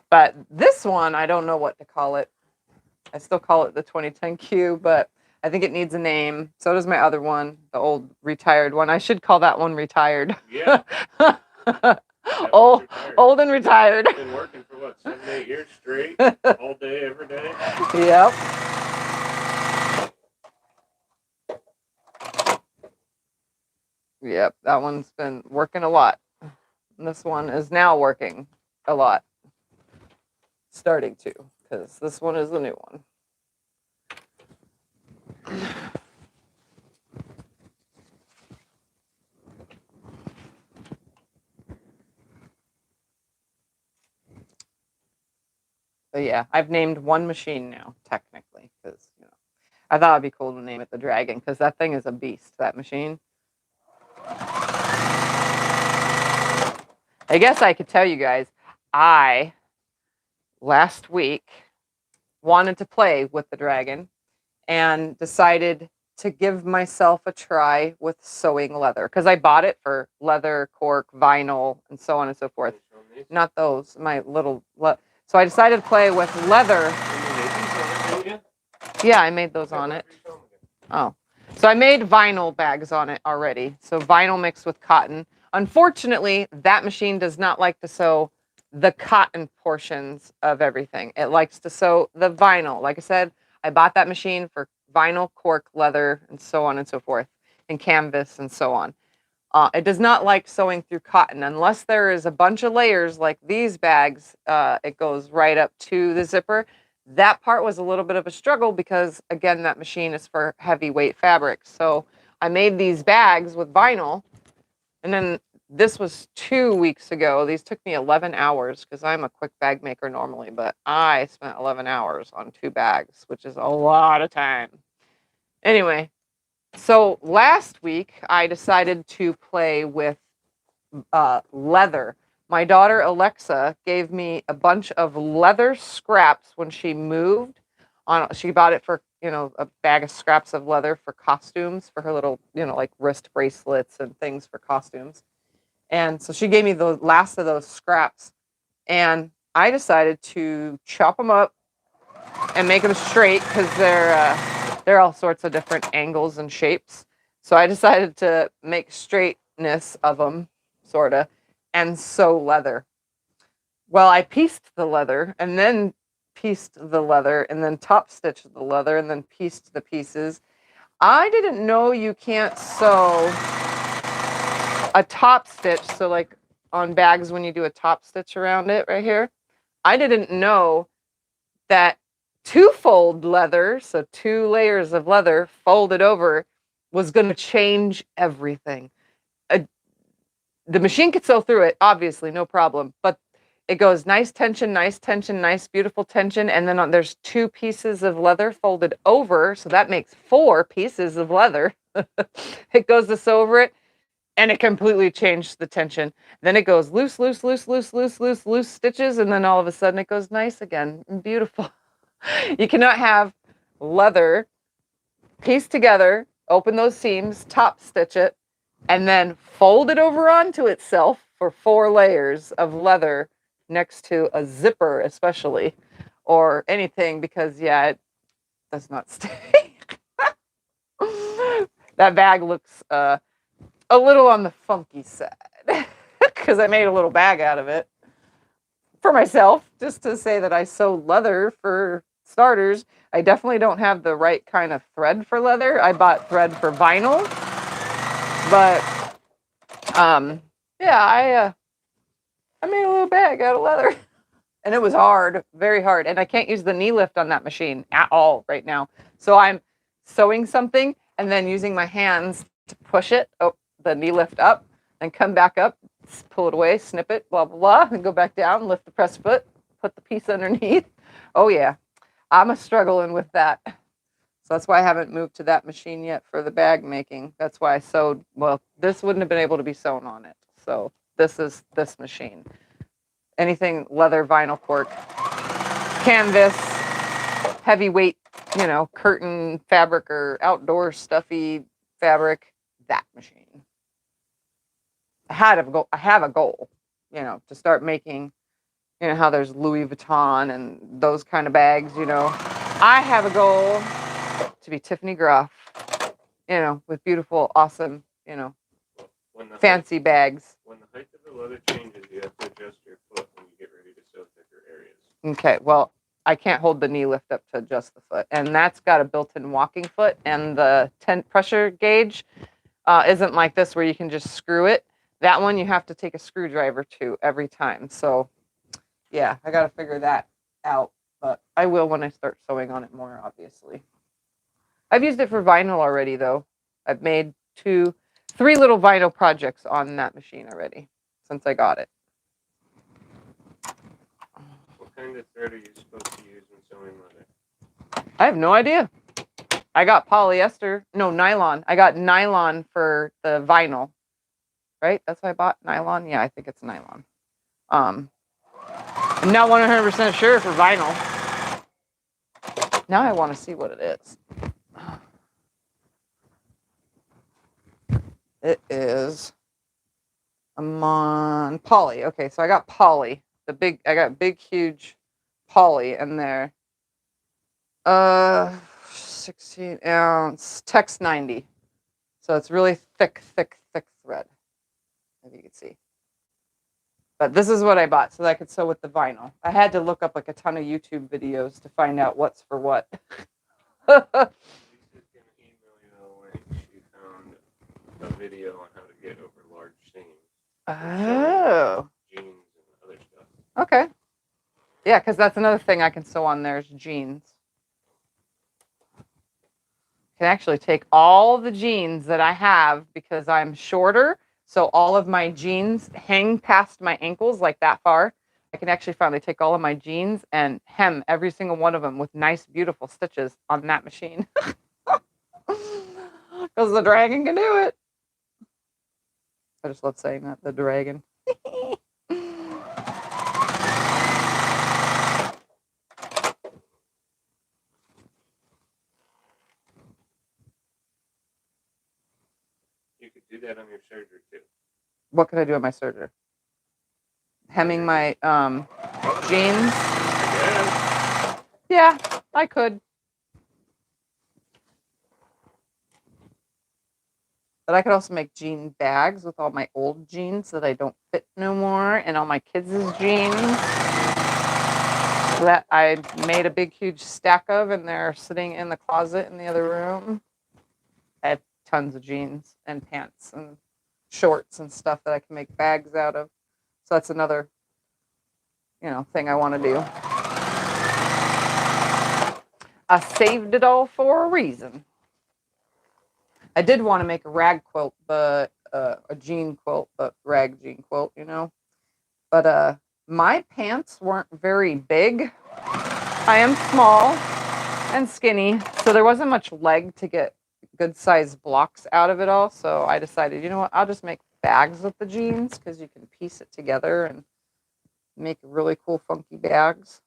But this one, I don't know what to call it. I still call it the 2010Q, but I think it needs a name. So does my other one, the old retired one. I should call that one retired. Yeah. Old and retired. Been working for what, 7, 8 years straight? All day, every day? Yep. Yep, that one's been working a lot. And this one is now working a lot. Starting to, because this one is the new one. But yeah, I've named one machine now, technically, because, I thought it'd be cool to name it the Dragon, because that thing is a beast, that machine. I guess I could tell you guys, I, last week, wanted to play with the Dragon and decided to give myself a try with sewing leather, because I bought it for leather, cork, vinyl, and so on and so forth. Not those, my little... So I decided to play with leather. Yeah, I made those on it. Oh, so I made vinyl bags on it already. So vinyl mixed with cotton. Unfortunately, that machine does not like to sew the cotton portions of everything. It likes to sew the vinyl. Like I said, I bought that machine for vinyl, cork, leather, and so on and so forth, and canvas and so on. It does not like sewing through cotton unless there is a bunch of layers like these bags. It goes right up to the zipper. That part was a little bit of a struggle because, again, that machine is for heavyweight fabric. So I made these bags with vinyl, and then this was 2 weeks ago. These took me 11 hours because I'm a quick bag maker normally, but I spent 11 hours on 2 bags, which is a lot of time. Anyway, so last week I decided to play with leather. My daughter Alexa gave me a bunch of leather scraps when she moved. She bought it for, a bag of scraps of leather for costumes for her little, like wrist bracelets and things for costumes. And so she gave me the last of those scraps, and I decided to chop them up and make them straight because they're all sorts of different angles and shapes. So I decided to make straightness of them, sorta, and sew leather. Well, I pieced the leather and then pieced the leather and then top stitched the leather and then pieced the pieces. I didn't know you can't sew a top stitch. So like on bags when you do a top stitch around it right here, I didn't know that two-fold leather, so 2 layers of leather folded over, was going to change everything. The machine could sew through it, obviously, no problem, but it goes nice tension, nice beautiful tension, and then there's 2 pieces of leather folded over, so that makes 4 pieces of leather. It goes to sew over it, and it completely changed the tension. Then it goes loose stitches, and then all of a sudden it goes nice again, beautiful. You cannot have leather pieced together, open those seams, top stitch it, and then fold it over onto itself for 4 layers of leather next to a zipper, especially, or anything, because, yeah, it does not stay. That bag looks a little on the funky side because I made a little bag out of it for myself, just to say that I sew leather for starters. I definitely don't have the right kind of thread for leather. I bought thread for vinyl, but yeah, I made a little bag out of leather, and it was hard, very hard, and I can't use the knee lift on that machine at all right now. So I'm sewing something and then using my hands to push it, the knee lift up, and come back up, pull it away, snip it, blah blah blah, and go back down, lift the press foot, put the piece underneath. Oh yeah, I'm struggling with that. So that's why I haven't moved to that machine yet for the bag making. That's why I sewed, well, this wouldn't have been able to be sewn on it. So this is this machine. Anything leather, vinyl, cork, canvas, heavyweight, curtain fabric or outdoor stuffy fabric, that machine. I have a goal, to start making, how there's Louis Vuitton and those kind of bags, I have a goal to be Tiffany Groff, with beautiful, awesome, fancy bags. When the height of the leather changes, you have to adjust your foot when you get ready to sew thicker areas. Okay, well, I can't hold the knee lift up to adjust the foot, and that's got a built-in walking foot, and the pressure gauge isn't like this where you can just screw it. That one you have to take a screwdriver to every time. So, yeah, I got to figure that out, but I will when I start sewing on it more, obviously. I've used it for vinyl already, though. I've made 3 little vinyl projects on that machine already since I got it. What kind of thread are you supposed to use when sewing leather? I have no idea. I got nylon. I got nylon for the vinyl, right? That's why I bought nylon. Yeah, I think it's nylon. I'm not 100% sure for vinyl. Now I want to see what it is. It is poly. Okay, so I got poly. I got big, huge poly in there. 16 ounce Tex 90. So it's really thick thread, as you can see. But this is what I bought so that I could sew with the vinyl. I had to look up like a ton of YouTube videos to find out what's for what. Lisa's gonna email you a link. She found a video on how to get over large seams. Oh. Jeans and other stuff. Okay. Yeah, because that's another thing I can sew on there is jeans. Can actually take all the jeans that I have because I'm shorter, so all of my jeans hang past my ankles like that far. I can actually finally take all of my jeans and hem every single one of them with nice, beautiful stitches on that machine. Because the dragon can do it. I just love saying that, the dragon. You could do that on your serger too. What could I do on my serger? Hemming my jeans? Yeah, I could. But I could also make jean bags with all my old jeans that I don't fit no more and all my kids' jeans that I made a big, huge stack of and they're sitting in the closet in the other room. I have tons of jeans and pants and shorts and stuff that I can make bags out of. So that's another, thing I want to do. I saved it all for a reason. I did want to make a rag quilt, but a jean quilt, but rag jean quilt, But my pants weren't very big. I am small and skinny, so there wasn't much leg to get good sized blocks out of it all. So I decided, you know what, I'll just make bags with the jeans because you can piece it together and make really cool, funky bags.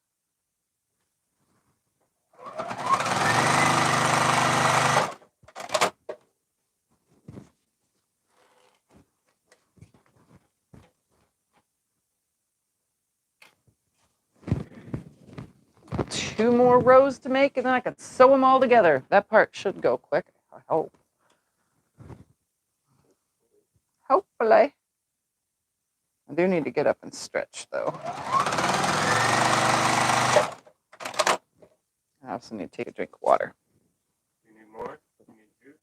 Two more rows to make and then I could sew them all together. That part should go quick, I hope. Hopefully. I do need to get up and stretch though. I also need to take a drink of water. You need more? You need juice?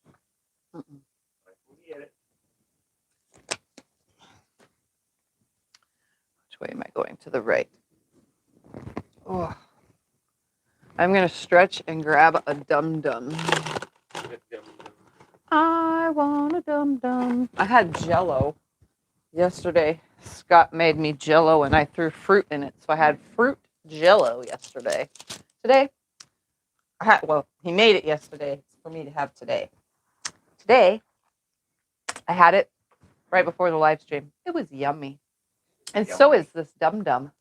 Mm-mm. I can get it. Which way am I going? To the right. Oh. I'm going to stretch and grab a dum-dum. I want a dum-dum. I had Jell-O yesterday. Scott made me Jell-O and I threw fruit in it. So I had fruit Jell-O yesterday. Today, he made it yesterday for me to have today. Today, I had it right before the live stream. It was yummy. And so is this dum-dum.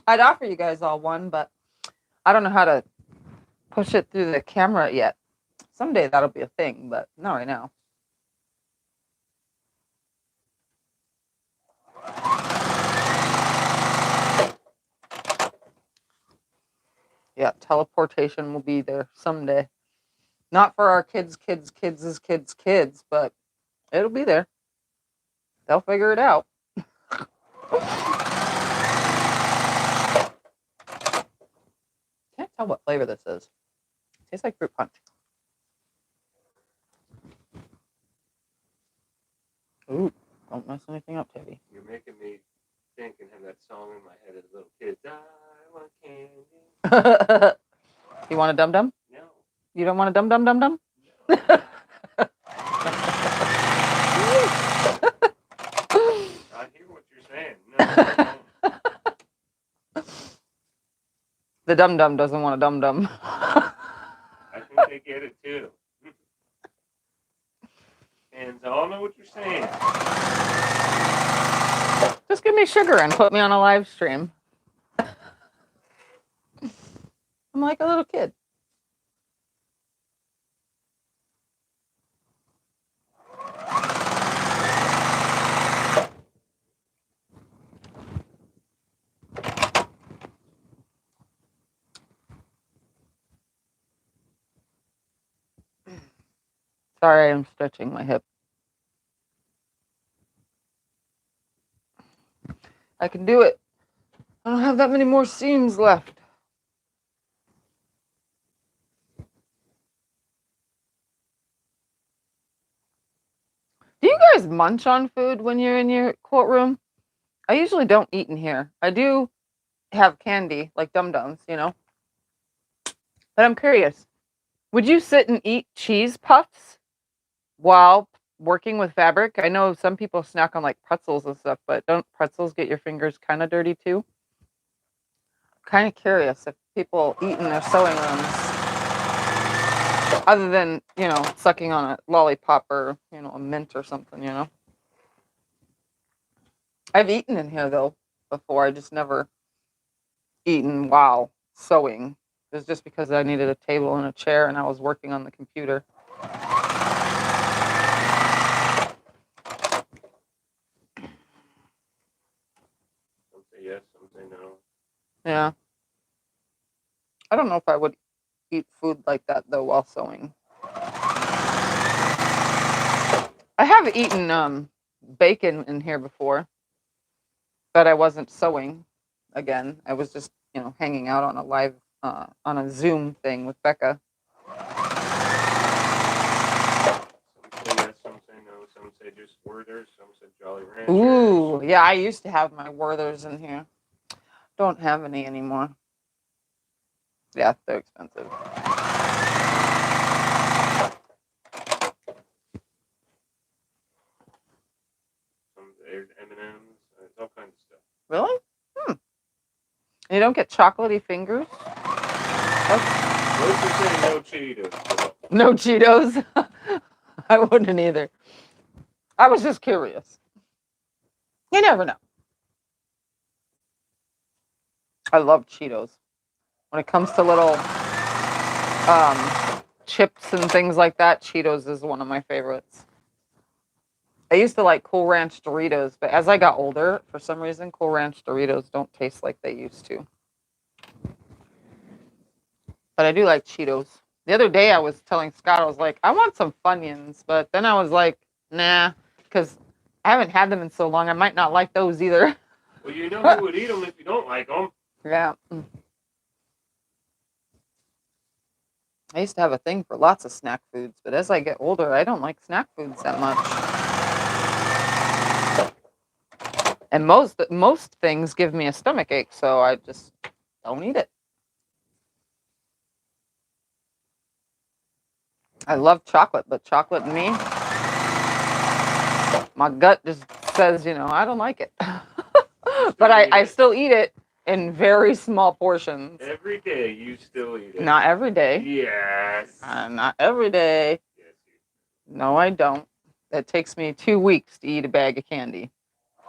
I'd offer you guys all one, but I don't know how to push it through the camera yet. Someday that'll be a thing, but not right now. Yeah, teleportation will be there someday. Not for our kids, but it'll be there. They'll figure it out. Can't tell what flavor this is. Tastes like fruit punch. Ooh, don't mess anything up, Tabby. You're making me think and have that song in my head as little kids. I want candy. You want a dum-dum? No. You don't want a dum-dum? No. I hear what you're saying. No, I don't. The dum-dum doesn't want a dum-dum. I think they get it too. And I all know what you're saying. Just give me sugar and put me on a live stream. I'm like a little kid. Sorry, I'm stretching my hip. I can do it. I don't have that many more seams left. Do you guys munch on food when you're in your quilt room? I usually don't eat in here. I do have candy, like Dum-Dums, you know? But I'm curious. Would you sit and eat cheese puffs while working with fabric? I know some people snack on like pretzels and stuff, but don't pretzels get your fingers kind of dirty too? Kind of curious if people eat in their sewing rooms other than, you know, sucking on a lollipop or, you know, a mint or something, you know? I've eaten in here though before. I just never eaten while sewing. It was just because I needed a table and a chair and I was working on the computer. Some say yes, some say no. Yeah. I don't know if I would eat food like that though while sewing. I have eaten bacon in here before, but I wasn't sewing. Again, I was just, you know, hanging out on a live on a Zoom thing with Becca. Some say yes, some say no, some say just Werther's, some say Jolly Ranchers. Ooh, yeah, I used to have my Werther's in here. Don't have any anymore. Yeah, they're expensive. There's M&M's, there's all kinds of stuff. Really? You don't get chocolatey fingers? Most are saying no Cheetos. No Cheetos? I wouldn't either. I was just curious. You never know. I love Cheetos. When it comes to little chips and things like that, Cheetos is one of my favorites. I used to like Cool Ranch Doritos, but as I got older, for some reason, Cool Ranch Doritos don't taste like they used to. But I do like Cheetos. The other day I was telling Scott, I was like, I want some Funyuns, but then I was like, nah, because I haven't had them in so long. I might not like those either. Well, you know who would eat them if you don't like them. Yeah. I used to have a thing for lots of snack foods, but as I get older, I don't like snack foods that much. And most things give me a stomach ache, so I just don't eat it. I love chocolate, but chocolate and me, my gut just says, you know, I don't like it. But I still eat it in very small portions. Every day you still eat it. Not every day. Yes. Not every day. Yes, No, I don't. It takes me 2 weeks to eat a bag of candy.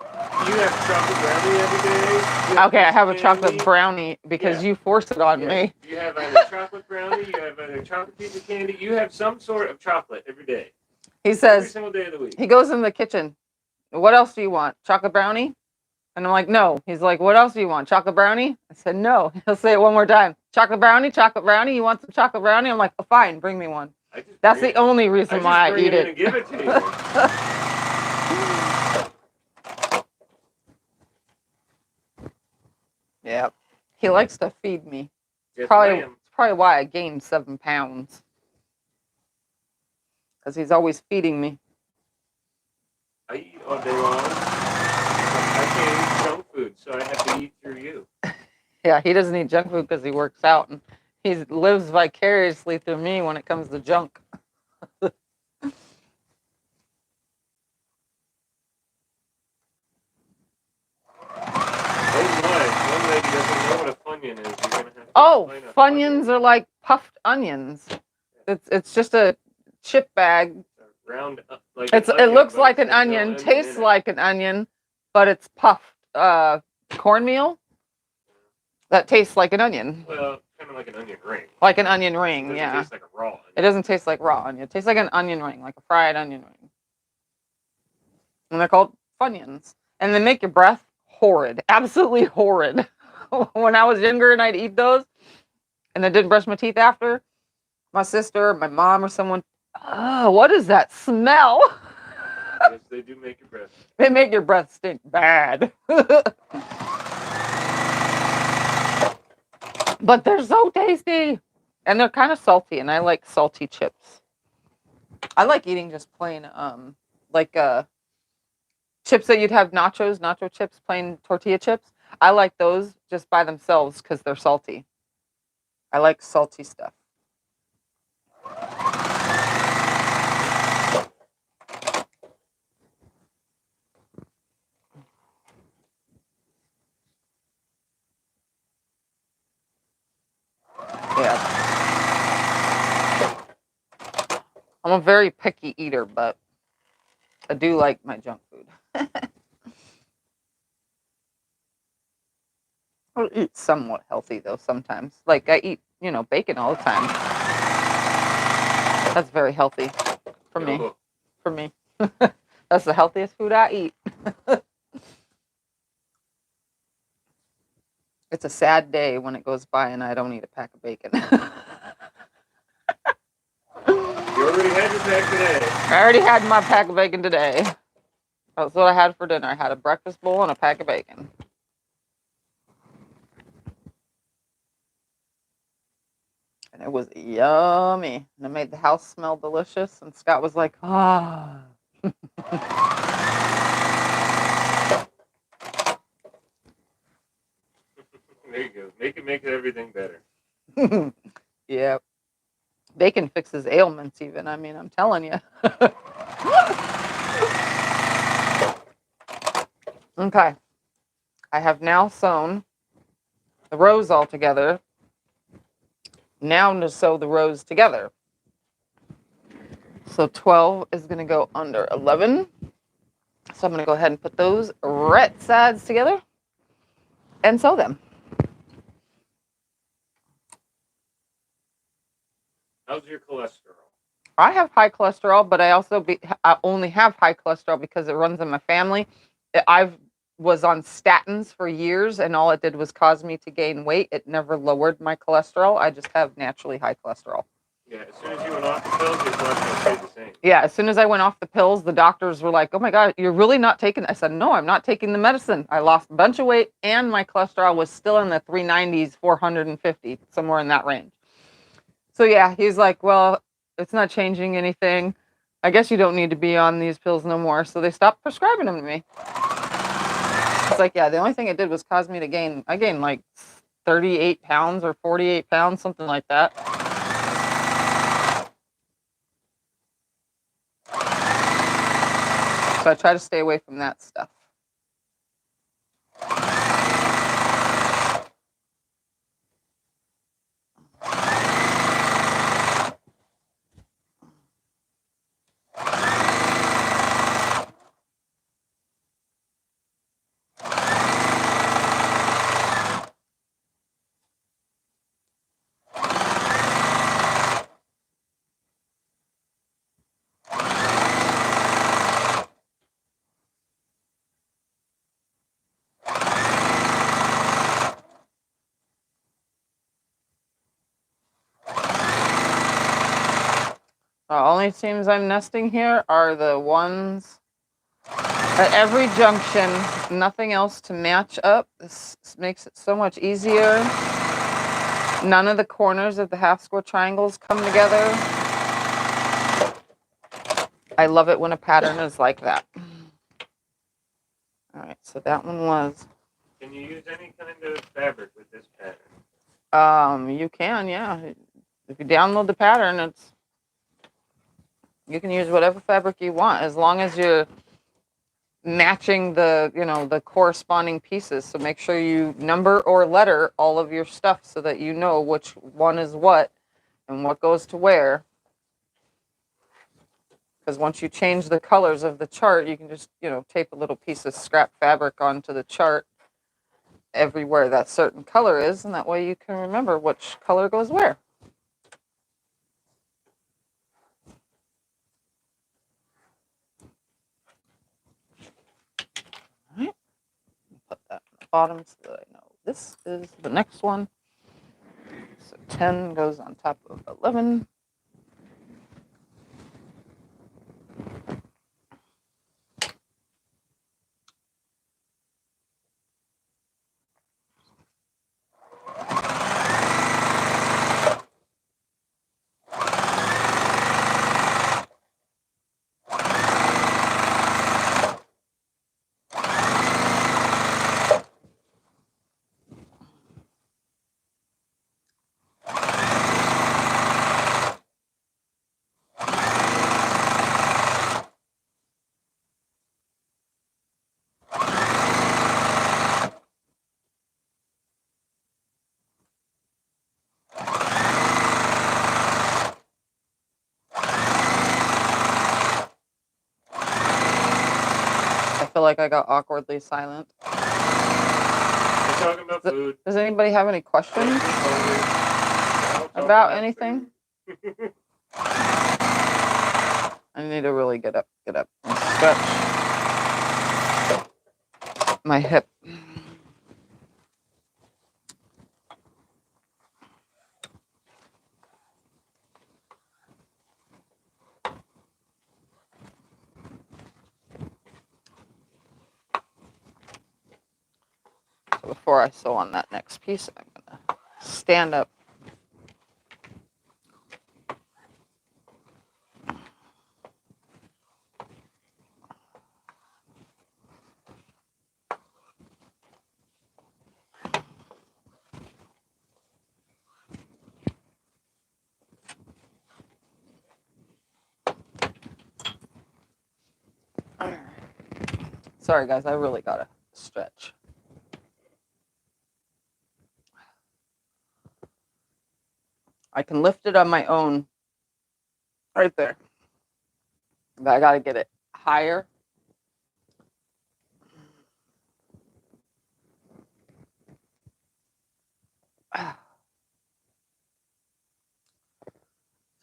You have chocolate brownie every day? Okay, I have a chocolate brownie because you force it on me. You have either chocolate brownie, you have either chocolate piece of candy, you have some sort of chocolate every day. He says, every single day of the week. He goes in the kitchen. What else do you want? Chocolate brownie? And I'm like, no. He's like, what else do you want? Chocolate brownie? I said, no. He'll say it one more time. Chocolate brownie? Chocolate brownie? You want some chocolate brownie? I'm like, oh, fine, bring me one. That's the only reason why I eat it. And give it to you. Yeah. He likes to feed me. Yes, Probably why I gained 7 pounds. Because he's always feeding me. I eat all day long. I can't eat junk food, so I have to eat through you. Yeah, he doesn't eat junk food because he works out. And he lives vicariously through me when it comes to junk. One lady doesn't know what a Funyun is. You're gonna have to Funyuns are like puffed onions. It's just a chip bag. Round, like it looks like an onion, tastes like an onion, but it's puffed cornmeal that tastes like an onion. Well, kind of like an onion ring. Like an onion ring, It yeah. Taste like a raw onion. It doesn't taste like raw onion. It tastes like an onion ring, like a fried onion ring. And they're called Funyuns. And they make your breath horrid, absolutely horrid. When I was younger and I'd eat those and I didn't brush my teeth after, my sister, my mom, or someone, What is that smell? Yes, they do make your breath. They make your breath stink bad. But they're so tasty. And they're kind of salty, and I like salty chips. I like eating just plain, like chips that you'd have nacho chips, plain tortilla chips. I like those just by themselves because they're salty. I like salty stuff. Yeah. I'm a very picky eater, but I do like my junk food. I eat somewhat healthy though sometimes. Like I eat, bacon all the time. That's very healthy for me. No. For me. That's the healthiest food I eat. It's a sad day when it goes by and I don't eat a pack of bacon. You already had your pack today. I already had my pack of bacon today. That's what I had for dinner. I had a breakfast bowl and a pack of bacon. And it was yummy. And it made the house smell delicious. And Scott was like, ah. There you go. Make everything better. Yeah. Bacon fixes ailments even. I mean, I'm telling you. Okay. I have now sewn the rows all together. Now to sew the rows together. So 12 is going to go under 11. So I'm going to go ahead and put those right sides together and sew them. How's your cholesterol? I have high cholesterol, but I only have high cholesterol because it runs in my family. I was on statins for years, and all it did was cause me to gain weight. It never lowered my cholesterol. I just have naturally high cholesterol. Yeah, as soon as you went off the pills, your cholesterol stayed the same. Yeah, as soon as I went off the pills, the doctors were like, "Oh my God, you're really not taking?" I said, "No, I'm not taking the medicine." I lost a bunch of weight, and my cholesterol was still in the 390s, 450, somewhere in that range. So yeah, he's like, "Well, it's not changing anything. I guess you don't need to be on these pills no more." So they stopped prescribing them to me. It's like, yeah, the only thing it did was cause me to gain. I gained like 38 pounds or 48 pounds, something like that. So I try to stay away from that stuff. The only seams I'm nesting here are the ones at every junction, nothing else to match up. This makes it so much easier. None of the corners of the half square triangles come together. I love it when a pattern is like that. All right, so that one was. Can you use any kind of fabric with this pattern? You can, yeah. If you download the pattern, you can use whatever fabric you want as long as you're matching the corresponding pieces. So make sure you number or letter all of your stuff so that you know which one is what and what goes to where. Because once you change the colors of the chart, you can just, tape a little piece of scrap fabric onto the chart everywhere that certain color is, and that way you can remember which color goes where. All right. Put that on the bottom so that I know this is the next one. So 10 goes on top of 11. feel like I got awkwardly silent. We're talking about food. Does anybody have any questions about anything? I need to really get up and stretch my hip. So before I sew on that next piece, I'm gonna stand up. Sorry guys, I really gotta stretch. I can lift it on my own right there, but I gotta get it higher.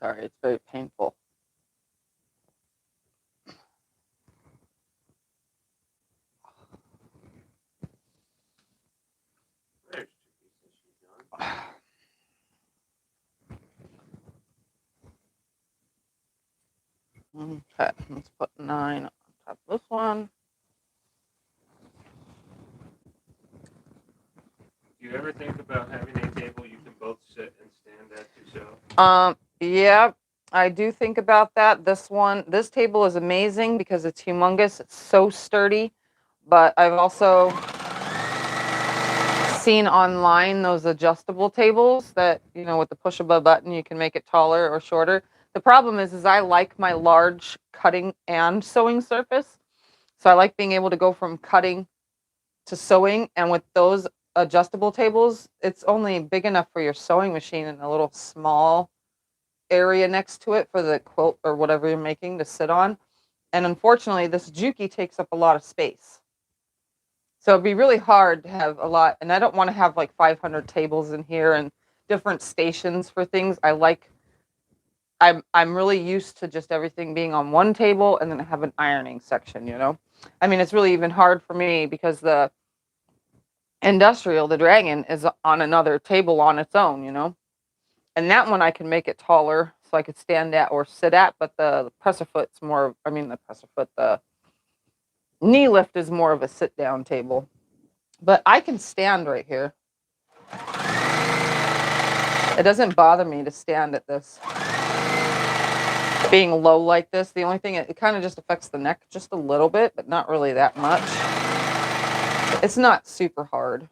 Sorry, it's very painful. Okay, let's put 9 on top of this one. Do you ever think about having a table you can both sit and stand at to sew? Yeah, I do think about that. This table is amazing because it's humongous. It's so sturdy, but I've also seen online those adjustable tables that, you know, with the push of a button, you can make it taller or shorter. The problem is I like my large cutting and sewing surface. So I like being able to go from cutting to sewing. And with those adjustable tables, it's only big enough for your sewing machine and a little small area next to it for the quilt or whatever you're making to sit on. And unfortunately, this Juki takes up a lot of space. So it'd be really hard to have a lot, and I don't want to have like 500 tables in here and different stations for things. I'm really used to just everything being on one table and then I have an ironing section, you know? I mean, it's really even hard for me because the industrial, the Dragon, is on another table on its own, you know? And that one I can make it taller so I could stand at or sit at, but the press-a-foot's more, I mean, the knee lift is more of a sit-down table. But I can stand right here. It doesn't bother me to stand at this. Being low like this, the only thing, it kind of just affects the neck just a little bit, but not really that much. It's not super hard.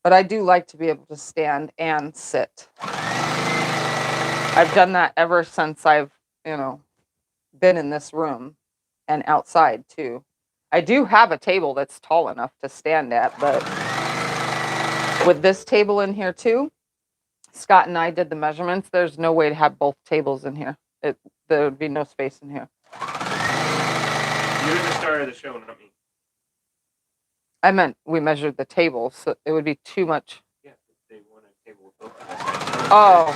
But I do like to be able to stand and sit. I've done that ever since I've, you know, been in this room and outside too. I do have a table that's tall enough to stand at, but with this table in here too, Scott and I did the measurements. There's no way to have both tables in here. There would be no space in here. You're the star of the show, not me. I meant we measured the table, so it would be too much. Yeah, they want a table with both of us. Oh.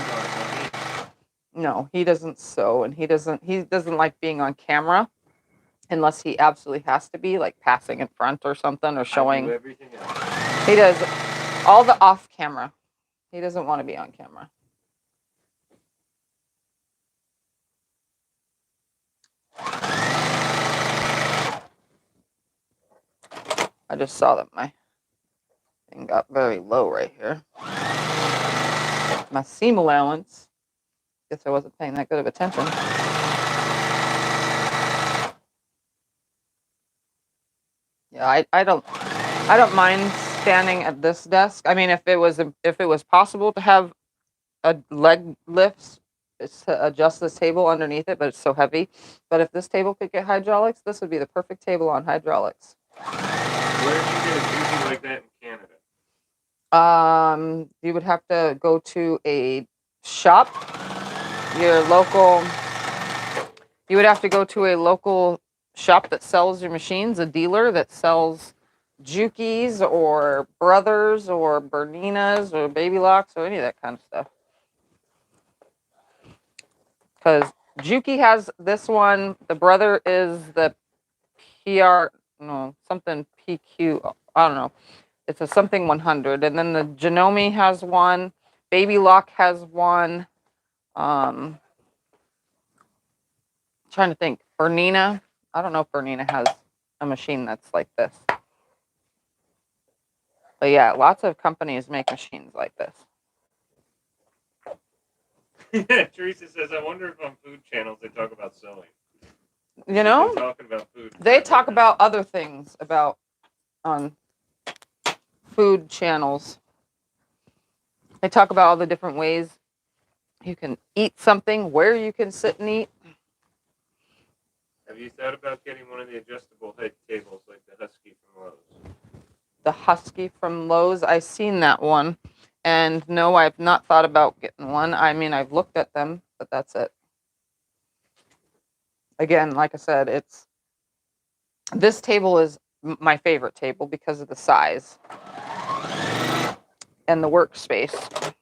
No, he doesn't sew, and he doesn't like being on camera unless he absolutely has to be, like passing in front or something or showing. I do everything else. He does all the off camera. He doesn't want to be on camera. I just saw that my thing got very low right here. My seam allowance. Guess I wasn't paying that good of attention. Yeah, I don't mind standing at this desk. I mean, if it was possible to have a leg lifts to adjust this table underneath it, but it's so heavy. But if this table could get hydraulics, this would be the perfect table on hydraulics. Where did you get a Juki like that in Canada? You would have to go to a shop. You would have to go to a local shop that sells your machines, a dealer that sells Jukies or Brothers or Berninas or Baby Locks or any of that kind of stuff. Because Juki has this one. The Brother is the something PQ. I don't know. It's a something 100. And then the Janome has one. Baby Lock has one. Trying to think. Bernina. I don't know if Bernina has a machine that's like this. But yeah, lots of companies make machines like this. Teresa says, I wonder if on food channels they talk about sewing. You know, talking about food. They talk about other things about on food channels. They talk about all the different ways you can eat something, where you can sit and eat. Have you thought about getting one of the adjustable head tables like the Husky from Lowe's? The Husky from Lowe's, I've seen that one. And no, I've not thought about getting one. I mean, I've looked at them, but that's it. Again, like I said, this table is my favorite table because of the size and the workspace.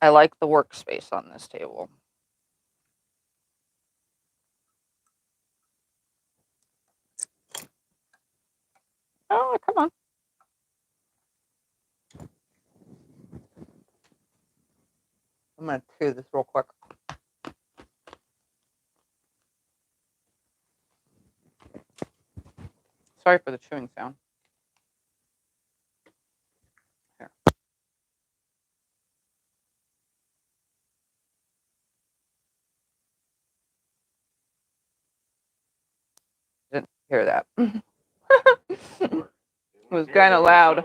I like the workspace on this table. Oh, come on. I'm going to clear this real quick. Sorry for the chewing sound. Here. Didn't hear that. It was kind of loud.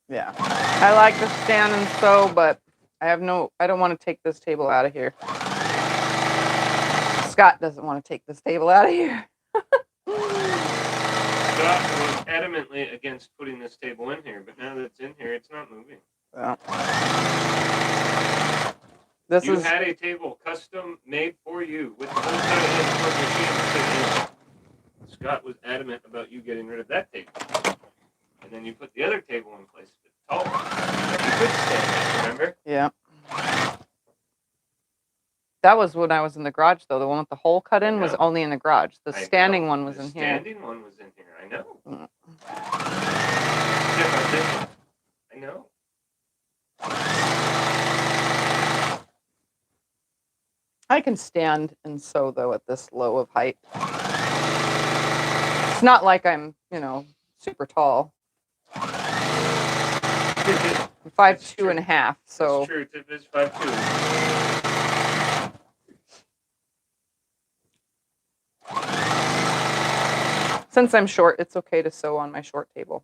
Yeah, I like to stand and sew, but I don't want to take this table out of here. Scott doesn't want to take this table out of here. Scott was adamantly against putting this table in here, but now that it's in here, it's not moving. Well, you had a table custom made for you with the whole kind of machine. Scott was adamant about you getting rid of that table. And then you put the other table in place of it. Oh, you could stand it, remember? Yeah. That was when I was in the garage, though. The one with the hole cut in was only in the garage. The standing one was in here. The standing one was in here, I know. I know. I can stand and sew, though, at this low of height. It's not like I'm, super tall. I'm 5'2" and a half, so. That's true, Tiff is 5'2". Since I'm short, it's okay to sew on my short table.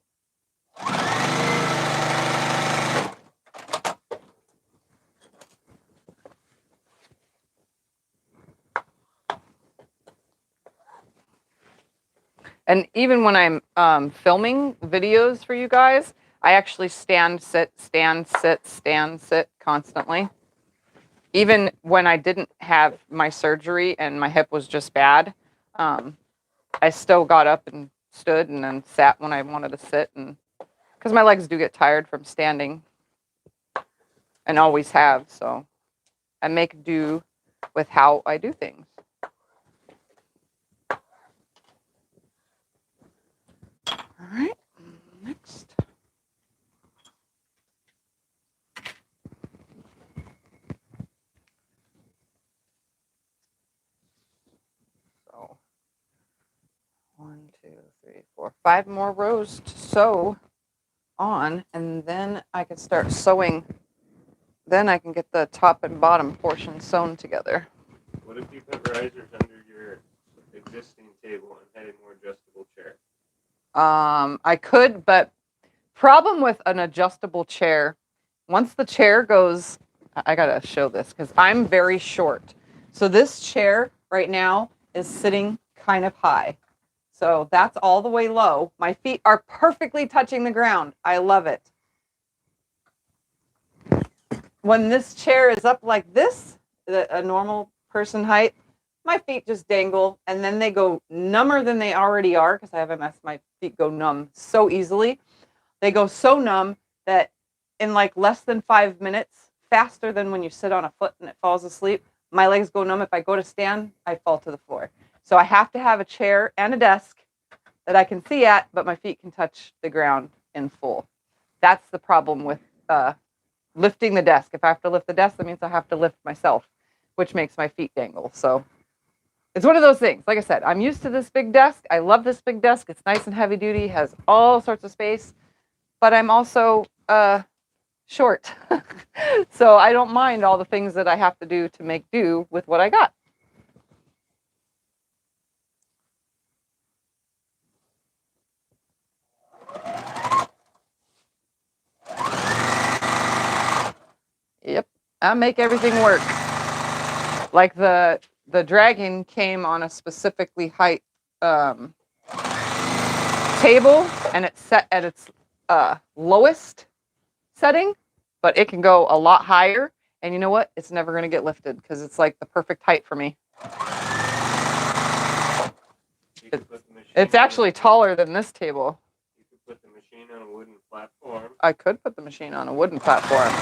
And even when I'm filming videos for you guys, I actually stand, sit constantly. Even when I didn't have my surgery and my hip was just bad, I still got up and stood and then sat when I wanted to sit, and because my legs do get tired from standing and always have, so I make do with how I do things. All right, next. So 1, 2, 3, 4, 5 more rows to sew on, and then I can start sewing. Then I can get the top and bottom portion sewn together. What if you put risers under your existing table and had a more adjustable chair? I could, but problem with an adjustable chair, once the chair goes, I gotta show this because I'm very short. So this chair right now is sitting kind of high. So that's all the way low. My feet are perfectly touching the ground. I love it. When this chair is up like this, a normal person height, my feet just dangle, and then they go number than they already are, because I have MS. My feet go numb so easily. They go so numb that in like less than 5 minutes, faster than when you sit on a foot and it falls asleep, my legs go numb. If I go to stand, I fall to the floor. So I have to have a chair and a desk that I can see at, but my feet can touch the ground in full. That's the problem with lifting the desk. If I have to lift the desk, that means I have to lift myself, which makes my feet dangle. So it's one of those things. Like I said, I'm used to this big desk. I love this big desk. It's nice and heavy duty, has all sorts of space, but I'm also short. So I don't mind all the things that I have to do to make do with what I got. Yep, I make everything work. Like the dragon came on a specifically height table, and it's set at its lowest setting, but it can go a lot higher. And you know what? It's never going to get lifted because it's like the perfect height for me. It's actually taller than this table. You could put the machine on a wooden platform. I could put the machine on a wooden platform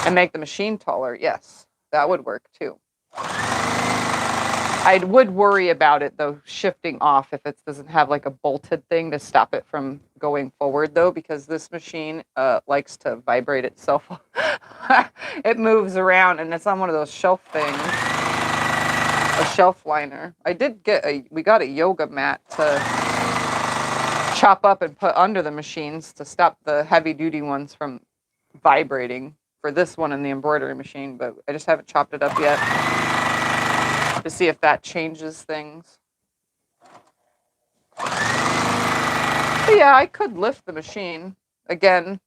and make the machine taller. Yes, that would work too. I would worry about it though, shifting off if it doesn't have like a bolted thing to stop it from going forward though, because this machine likes to vibrate itself. It moves around, and it's on one of those shelf things, a shelf liner. We got a yoga mat to chop up and put under the machines to stop the heavy duty ones from vibrating for this one and the embroidery machine, but I just haven't chopped it up yet to see if that changes things. But yeah, I could lift the machine. Again,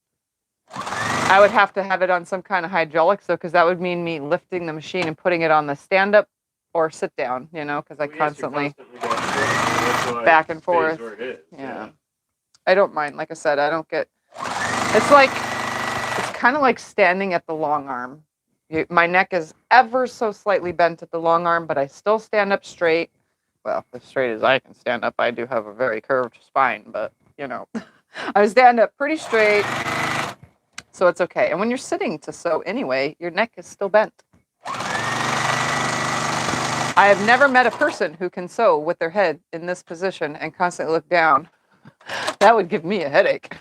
I would have to have it on some kind of hydraulics though, because that would mean me lifting the machine and putting it on the stand up or sit down, you know, because I constantly back and forth. Yeah. I don't mind. Like I said, I don't get, it's kind of like standing at the long arm. My neck is ever so slightly bent at the long arm, but I still stand up straight. Well, as straight as I can stand up. I do have a very curved spine, but, you know, I stand up pretty straight, so it's okay. And when you're sitting to sew anyway, your neck is still bent. I have never met a person who can sew with their head in this position and constantly look down. That would give me a headache.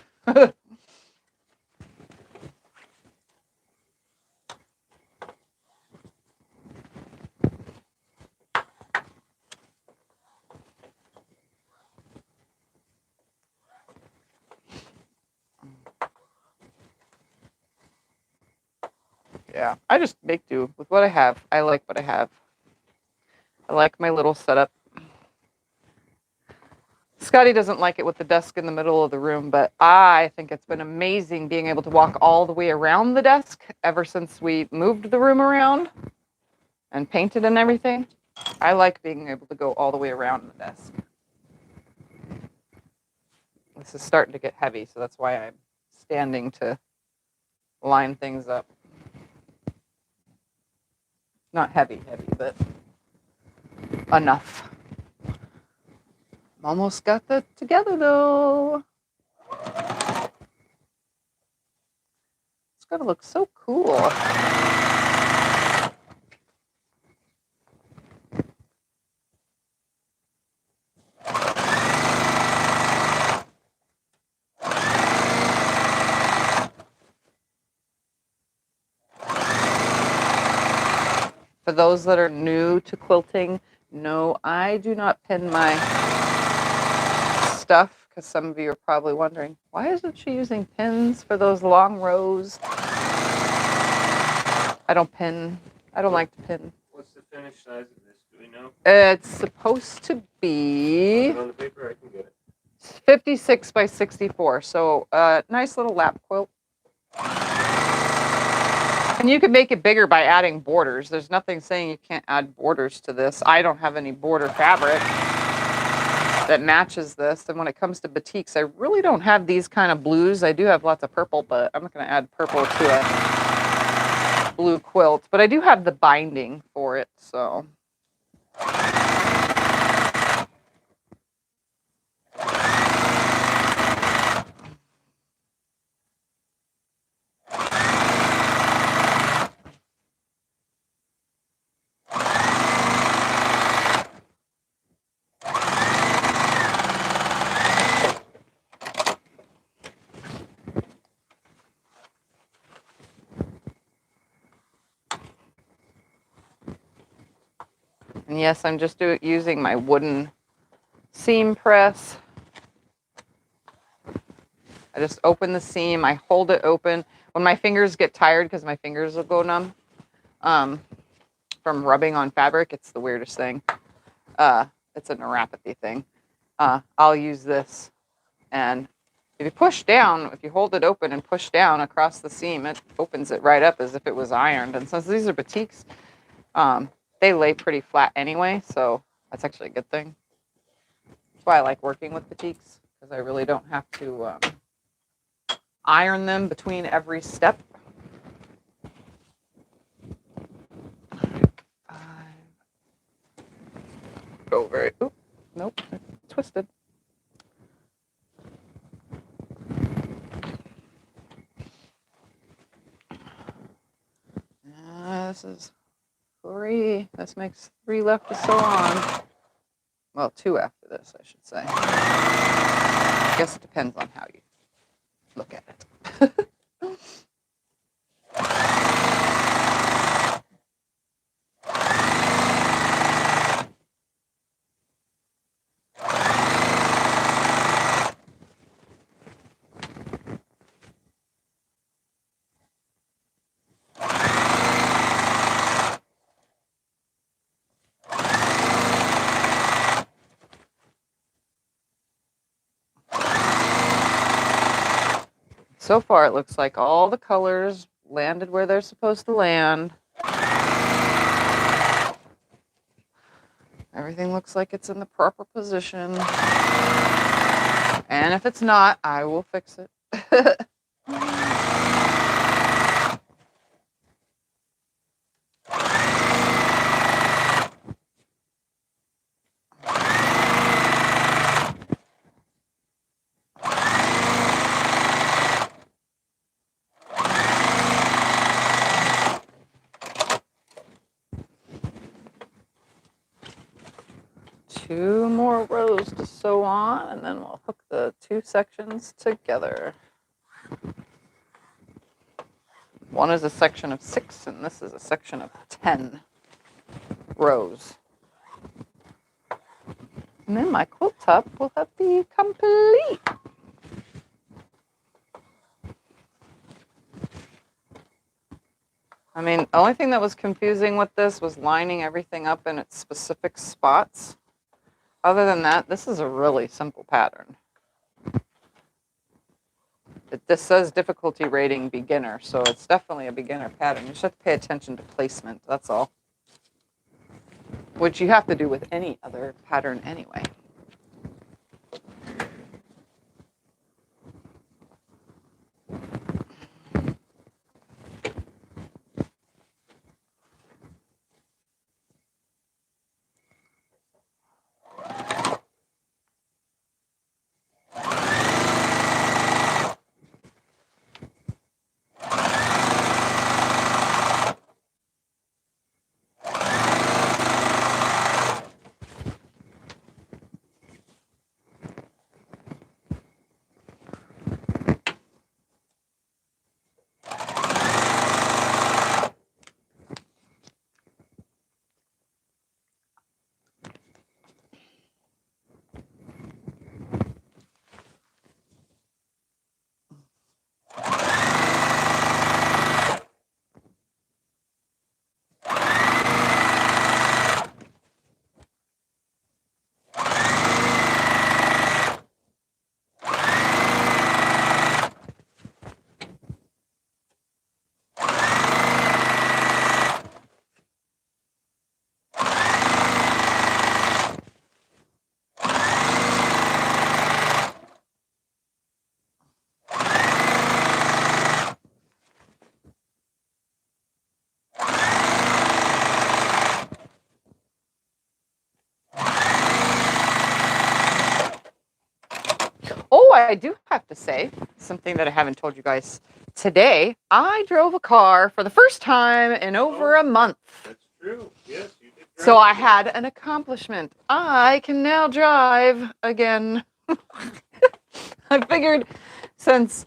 Yeah, I just make do with what I have. I like what I have. I like my little setup. Scotty doesn't like it with the desk in the middle of the room, but I think it's been amazing being able to walk all the way around the desk ever since we moved the room around and painted and everything. I like being able to go all the way around the desk. This is starting to get heavy, so that's why I'm standing to line things up. Not heavy, but enough. I'm almost got that together, though. It's going to look so cool. For those that are new to quilting, no, I do not pin my stuff, because some of you are probably wondering, why isn't she using pins for those long rows? I don't pin. I don't like to pin. What's the finished size of this? Do we know? It's supposed to be On the paper, I can get it. 56 by 64, so nice little lap quilt. And you can make it bigger by adding borders. There's nothing saying you can't add borders to this. I don't have any border fabric that matches this. And when it comes to batiks, I really don't have these kind of blues. I do have lots of purple, but I'm not going to add purple to a blue quilt. But I do have the binding for it, so. And yes, I'm just using my wooden seam press. I just open the seam, I hold it open. When my fingers get tired, because my fingers will go numb from rubbing on fabric, it's the weirdest thing. It's a neuropathy thing. I'll use this, and if you push down, if you hold it open and push down across the seam, it opens it right up as if it was ironed. And since these are batiks, they lay pretty flat anyway, so that's actually a good thing. That's why I like working with batiks, because I really don't have to iron them between every step. Go very, oop, nope, it's twisted. This is 3. This makes 3 left to sew on. Well, 2 after this, I should say. I guess it depends on how you look at it. So far, it looks like all the colors landed where they're supposed to land. Everything looks like it's in the proper position. And if it's not, I will fix it. 2 more rows to sew on, and then we'll hook the 2 sections together. One is a section of 6, and this is a section of 10 rows. And then my quilt top will have be complete. I mean, the only thing that was confusing with this was lining everything up in its specific spots. Other than that, this is a really simple pattern. This says difficulty rating beginner, so it's definitely a beginner pattern. You just have to pay attention to placement, that's all. Which you have to do with any other pattern anyway. I do have to say something that I haven't told you guys today. I drove a car for the first time in over a month. That's true. Yes, you did. So I had an accomplishment. I can now drive again. I figured since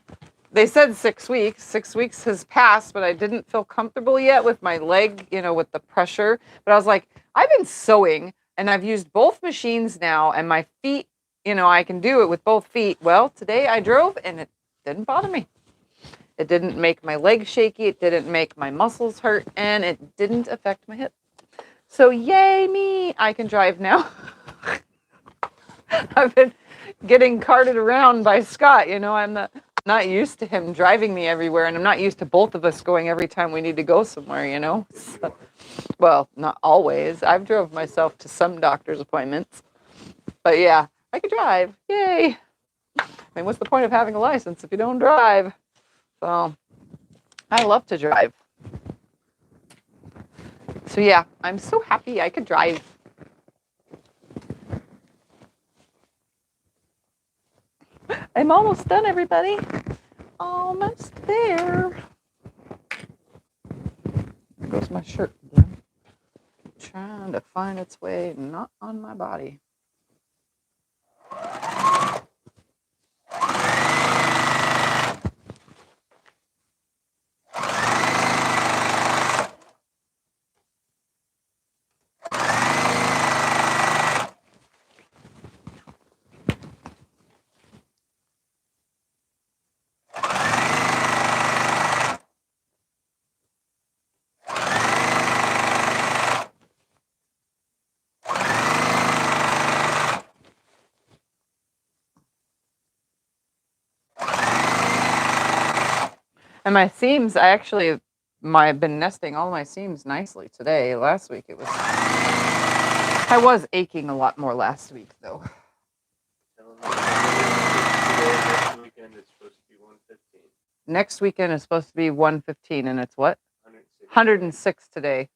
they said 6 weeks, 6 weeks has passed, but I didn't feel comfortable yet with my leg, with the pressure. But I was like, I've been sewing and I've used both machines now and my feet, I can do it with both feet. Well, today I drove and it didn't bother me. It didn't make my leg shaky. It didn't make my muscles hurt and it didn't affect my hip. So yay me, I can drive now. I've been getting carted around by Scott. I'm not used to him driving me everywhere, and I'm not used to both of us going every time we need to go somewhere, So, well, not always. I've drove myself to some doctor's appointments. But yeah, I can drive. Yay. I mean, what's the point of having a license if you don't drive? So, I love to drive. So yeah, I'm so happy I could drive. I'm almost done, everybody. Almost there. There goes my shirt again. Trying to find its way, not on my body. And my seams, I've been nesting all my seams nicely today. Last week I was aching a lot more last week though. Next weekend is supposed to be 115 and it's what? 106 today.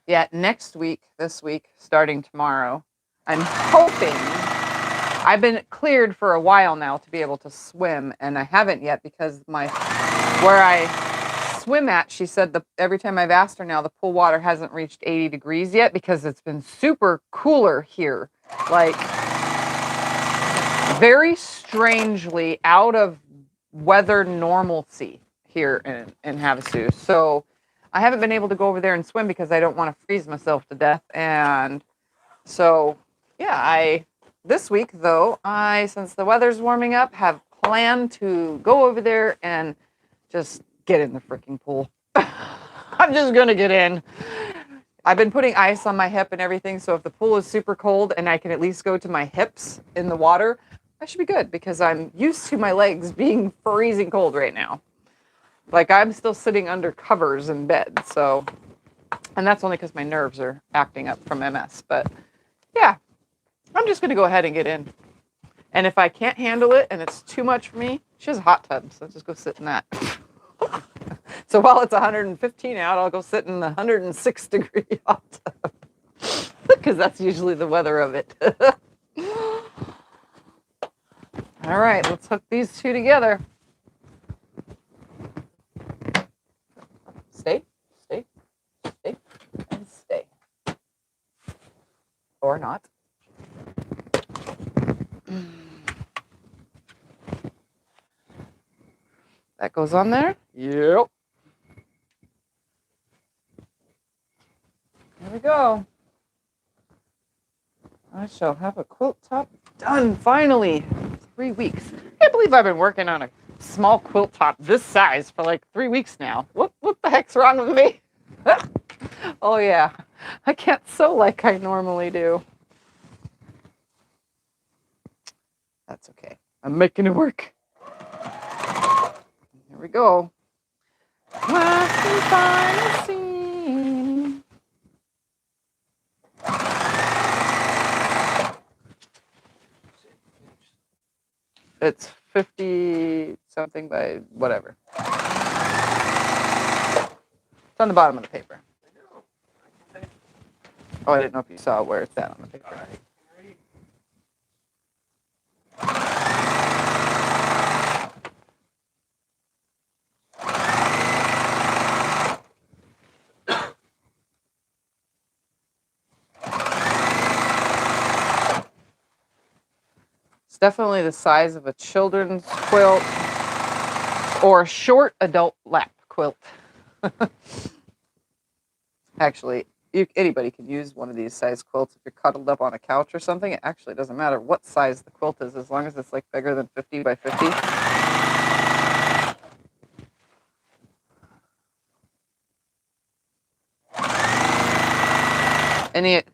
Yeah, next week, this week, starting tomorrow, I'm hoping. I've been cleared for a while now to be able to swim, and I haven't yet because where I swim at, she said every time I've asked her now, the pool water hasn't reached 80 degrees yet because it's been super cooler here. Like, very strangely out of weather normalcy here in Havasu. So I haven't been able to go over there and swim because I don't want to freeze myself to death. And so, yeah, this week though, since the weather's warming up, have planned to go over there and just get in the freaking pool. I'm just gonna get in. I've been putting ice on my hip and everything, so if the pool is super cold and I can at least go to my hips in the water, I should be good because I'm used to my legs being freezing cold right now. Like, I'm still sitting under covers in bed, so, and that's only because my nerves are acting up from MS, but yeah, I'm just going to go ahead and get in. And if I can't handle it and it's too much for me, she has a hot tub, so I'll just go sit in that. So while it's 115 out, I'll go sit in the 106 degree hot tub because that's usually the weather of it. All right, let's hook these two together. Stay, stay, stay, and stay. Or not. That goes on there. Yep. There we go. I shall have a quilt top done finally. 3 weeks. I can't believe I've been working on a small quilt top this size for like 3 weeks now. What the heck's wrong with me? Oh yeah, I can't sew like I normally do. That's okay. I'm making it work. Here we go. Last and final seam. It's 50 something by whatever. It's on the bottom of the paper. Oh, I didn't know if you saw where it's at on the picture. It's definitely the size of a children's quilt or a short adult lap quilt. Actually, anybody can use one of these size quilts if you're cuddled up on a couch or something. It actually doesn't matter what size the quilt is, as long as it's like bigger than 50 by 50.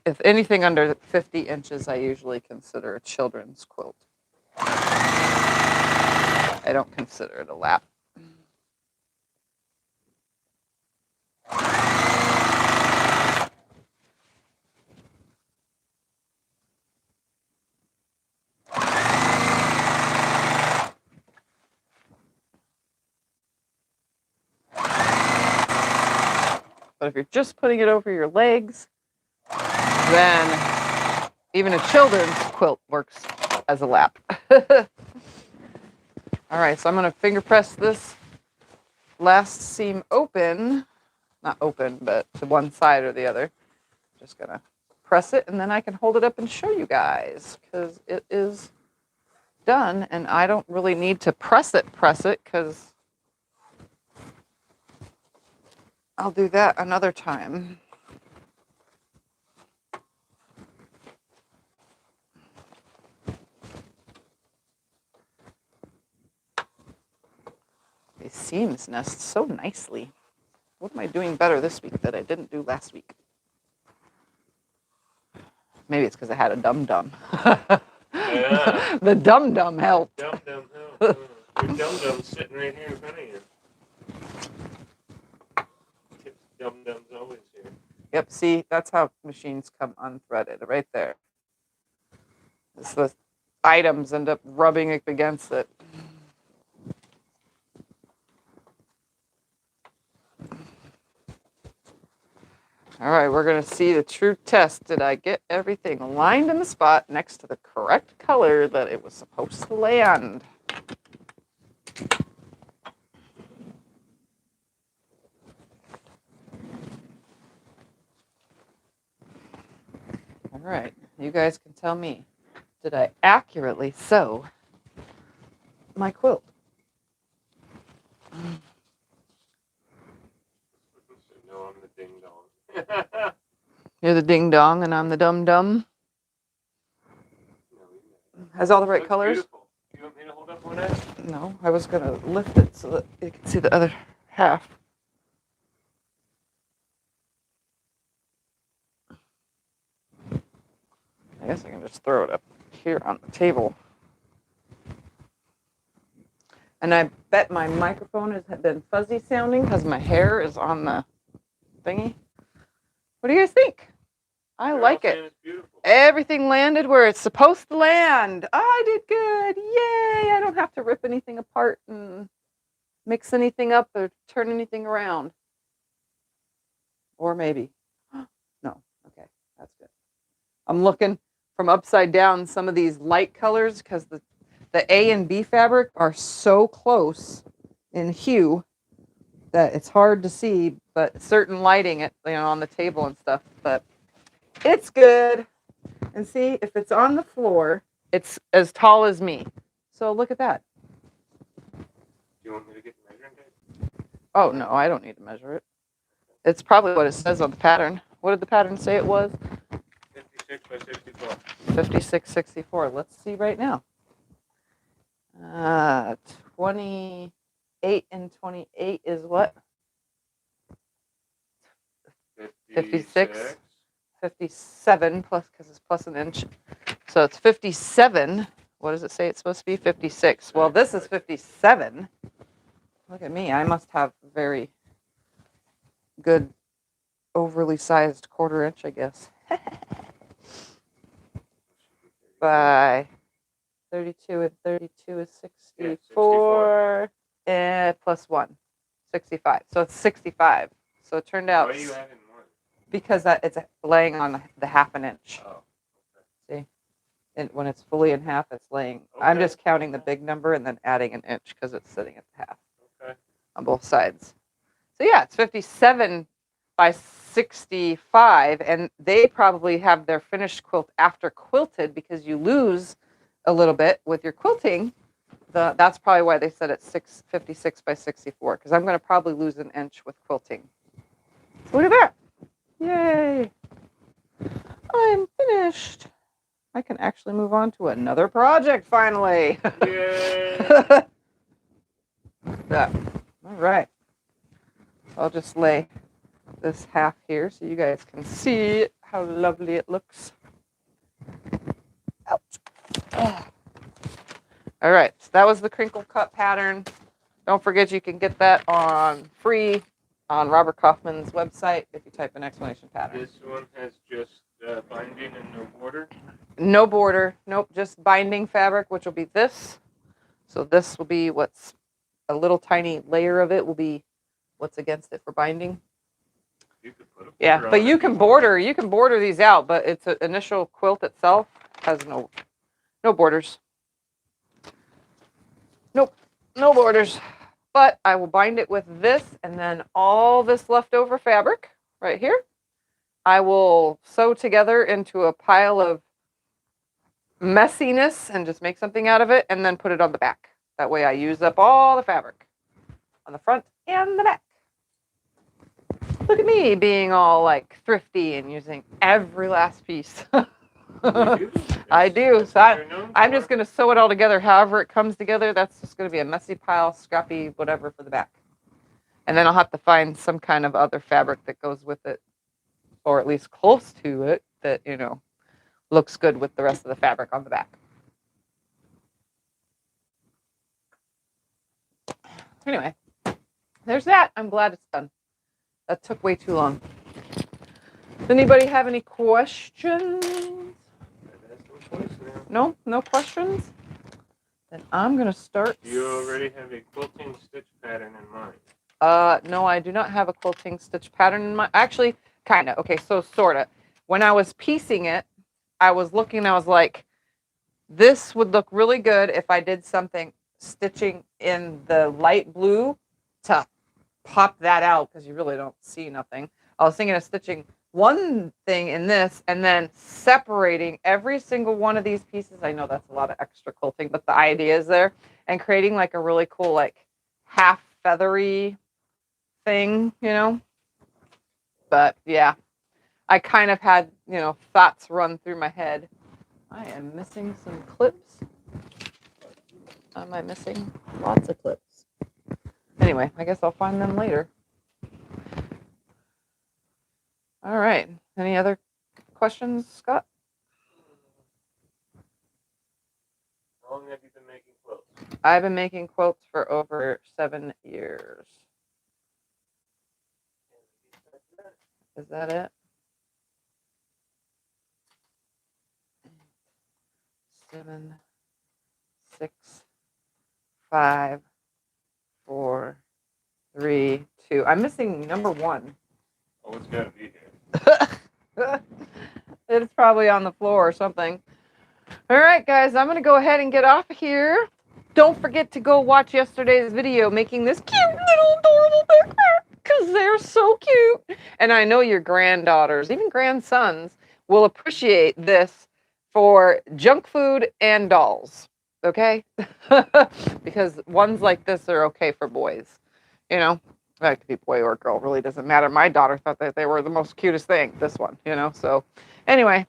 If anything under 50 inches, I usually consider a children's quilt. I don't consider it a lap. But if you're just putting it over your legs, then even a children's quilt works as a lap. All right, so I'm going to finger press this last seam open. Not open, but to one side or the other. Just going to press it, and then I can hold it up and show you guys, because it is done, and I don't really need to press it, because I'll do that another time. These seams nest so nicely. What am I doing better this week that I didn't do last week? Maybe it's because I had a dum-dum. Yeah. The dum-dum helped. Dum-dum helped. Your dum-dum's sitting right here in front of you. Tip's dum-dum's always here. Yep, see, that's how machines come unthreaded, right there. It's the items end up rubbing up against it. All right, we're going to see the true test. Did I get everything aligned in the spot next to the correct color that it was supposed to land? All right, you guys can tell me, did I accurately sew my quilt? No, I'm the ding-dong. You're the ding-dong and I'm the dum-dum. Has all the right colors? Beautiful. You want me to hold up one end? No, I was going to lift it so that you can see the other half. I guess I can just throw it up here on the table. And I bet my microphone has been fuzzy sounding because my hair is on the thingy. What do you guys think? I like it. Everything landed where it's supposed to land. I did good. Yay. I don't have to rip anything apart and mix anything up or turn anything around. Or maybe. No. Okay. That's good. I'm looking from upside down some of these light colors because the A and B fabric are so close in hue that it's hard to see, but certain lighting on the table and stuff, but it's good. And see, if it's on the floor, it's as tall as me. So look at that. Do you want me to get the measuring tape? Oh, no, I don't need to measure it. It's probably what it says on the pattern. What did the pattern say it was? 56 by 64. 5664. Let's see right now. 28 and 28 is what? 56. 57 plus, because it's plus an inch. So it's 57. What does it say it's supposed to be? 56. Well, this is 57. Look at me. I must have very good overly sized quarter inch, I guess. By 32 and 32 is 64. And plus 1. 65. So it's 65. So it turned out. Why are you having more? because it's laying on the half an inch. Oh, See? And when it's fully in half, it's laying. I'm Okay. just counting the big number and then adding an inch because it's sitting at the half okay. on both sides. So yeah, it's 57 by 65, and they probably have their finished quilt after quilted because you lose a little bit with your quilting. That's probably why they said it's 56 by 64 because I'm going to probably lose an inch with quilting. So look at that. Yay. I'm finished. I can actually move on to another project finally. Yay! Yeah. All right. I'll just lay this half here so you guys can see how lovely it looks. Ouch. Ugh. All right. So that was the crinkle cut pattern. Don't forget you can get that on free on Robert Kaufman's website if you type in explanation pattern. This one has just binding and no border. No border. Nope. Just binding fabric, which will be this. So this will be what's a little tiny layer of it will be what's against it for binding. You could put a Yeah, border but on you it. can border these out, but its initial quilt itself has no borders. Nope, no borders. But I will bind it with this, and then all this leftover fabric right here, I will sew together into a pile of messiness and just make something out of it, and then put it on the back. That way I use up all the fabric on the front and the back. Look at me being all like thrifty and using every last piece. I do. So I'm just going to sew it all together however it comes together. That's just going to be a messy pile, scrappy, whatever for the back. And then I'll have to find some kind of other fabric that goes with it, or at least close to it, that, you know, looks good with the rest of the fabric on the back. Anyway, there's that. I'm glad it's done. That took way too long. Does anybody have any questions? No? No questions? Then I'm going to start. Do you already have a quilting stitch pattern in mind? No, I do not have a quilting stitch pattern in mind. Actually, kind of. Okay, so sort of. When I was piecing it, I was looking, I was like, this would look really good if I did something stitching in the light blue to pop that out because you really don't see nothing. I was thinking of stitching one thing in this and then separating every single one of these pieces. I know that's a lot of extra quilting, but the idea is there, and creating like a really cool, like half feathery thing, you know? But yeah, I kind of had, you know, thoughts run through my head. I am missing some clips. Am I missing? Lots of clips. Anyway, I guess I'll find them later. All right. Any other questions, Scott? How long have you been making quilts? I've been making quilts for over 7 years. Is that it? 7, 6, 5, 4, 3, 2. I'm missing number 1. Oh, it's got to be here. It's probably on the floor or something. All right, guys, I'm going to go ahead and get off of here. Don't forget to go watch yesterday's video making this cute little adorable backpack because they're so cute. And I know your granddaughters, even grandsons, will appreciate this for junk food and dolls, okay? Because ones like this are okay for boys, you know? That could be boy or girl, really doesn't matter. My daughter thought that they were the most cutest thing, this one, you know? So anyway,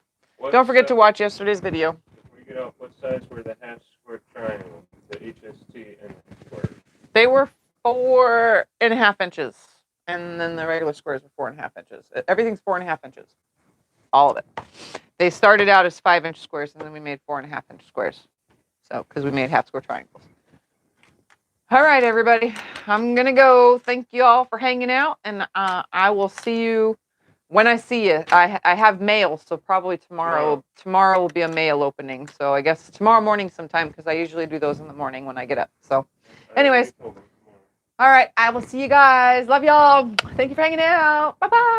don't forget to watch yesterday's video. If we get off, what size were the half square triangle, the HST and the square? They were 4.5 inches, and then the regular squares were 4.5 inches. Everything's 4.5 inches, all of it. They started out as 5-inch squares, and then we made 4.5-inch squares. So, because we made half square triangles. All right, everybody, I'm gonna go. Thank you all for hanging out, and I will see you when I see you. I have mail, so probably tomorrow. Tomorrow will be a mail opening. So I guess tomorrow morning sometime, because I usually do those in the morning when I get up. So, anyways, all right, I will see you guys. Love y'all. Thank you for hanging out. Bye bye.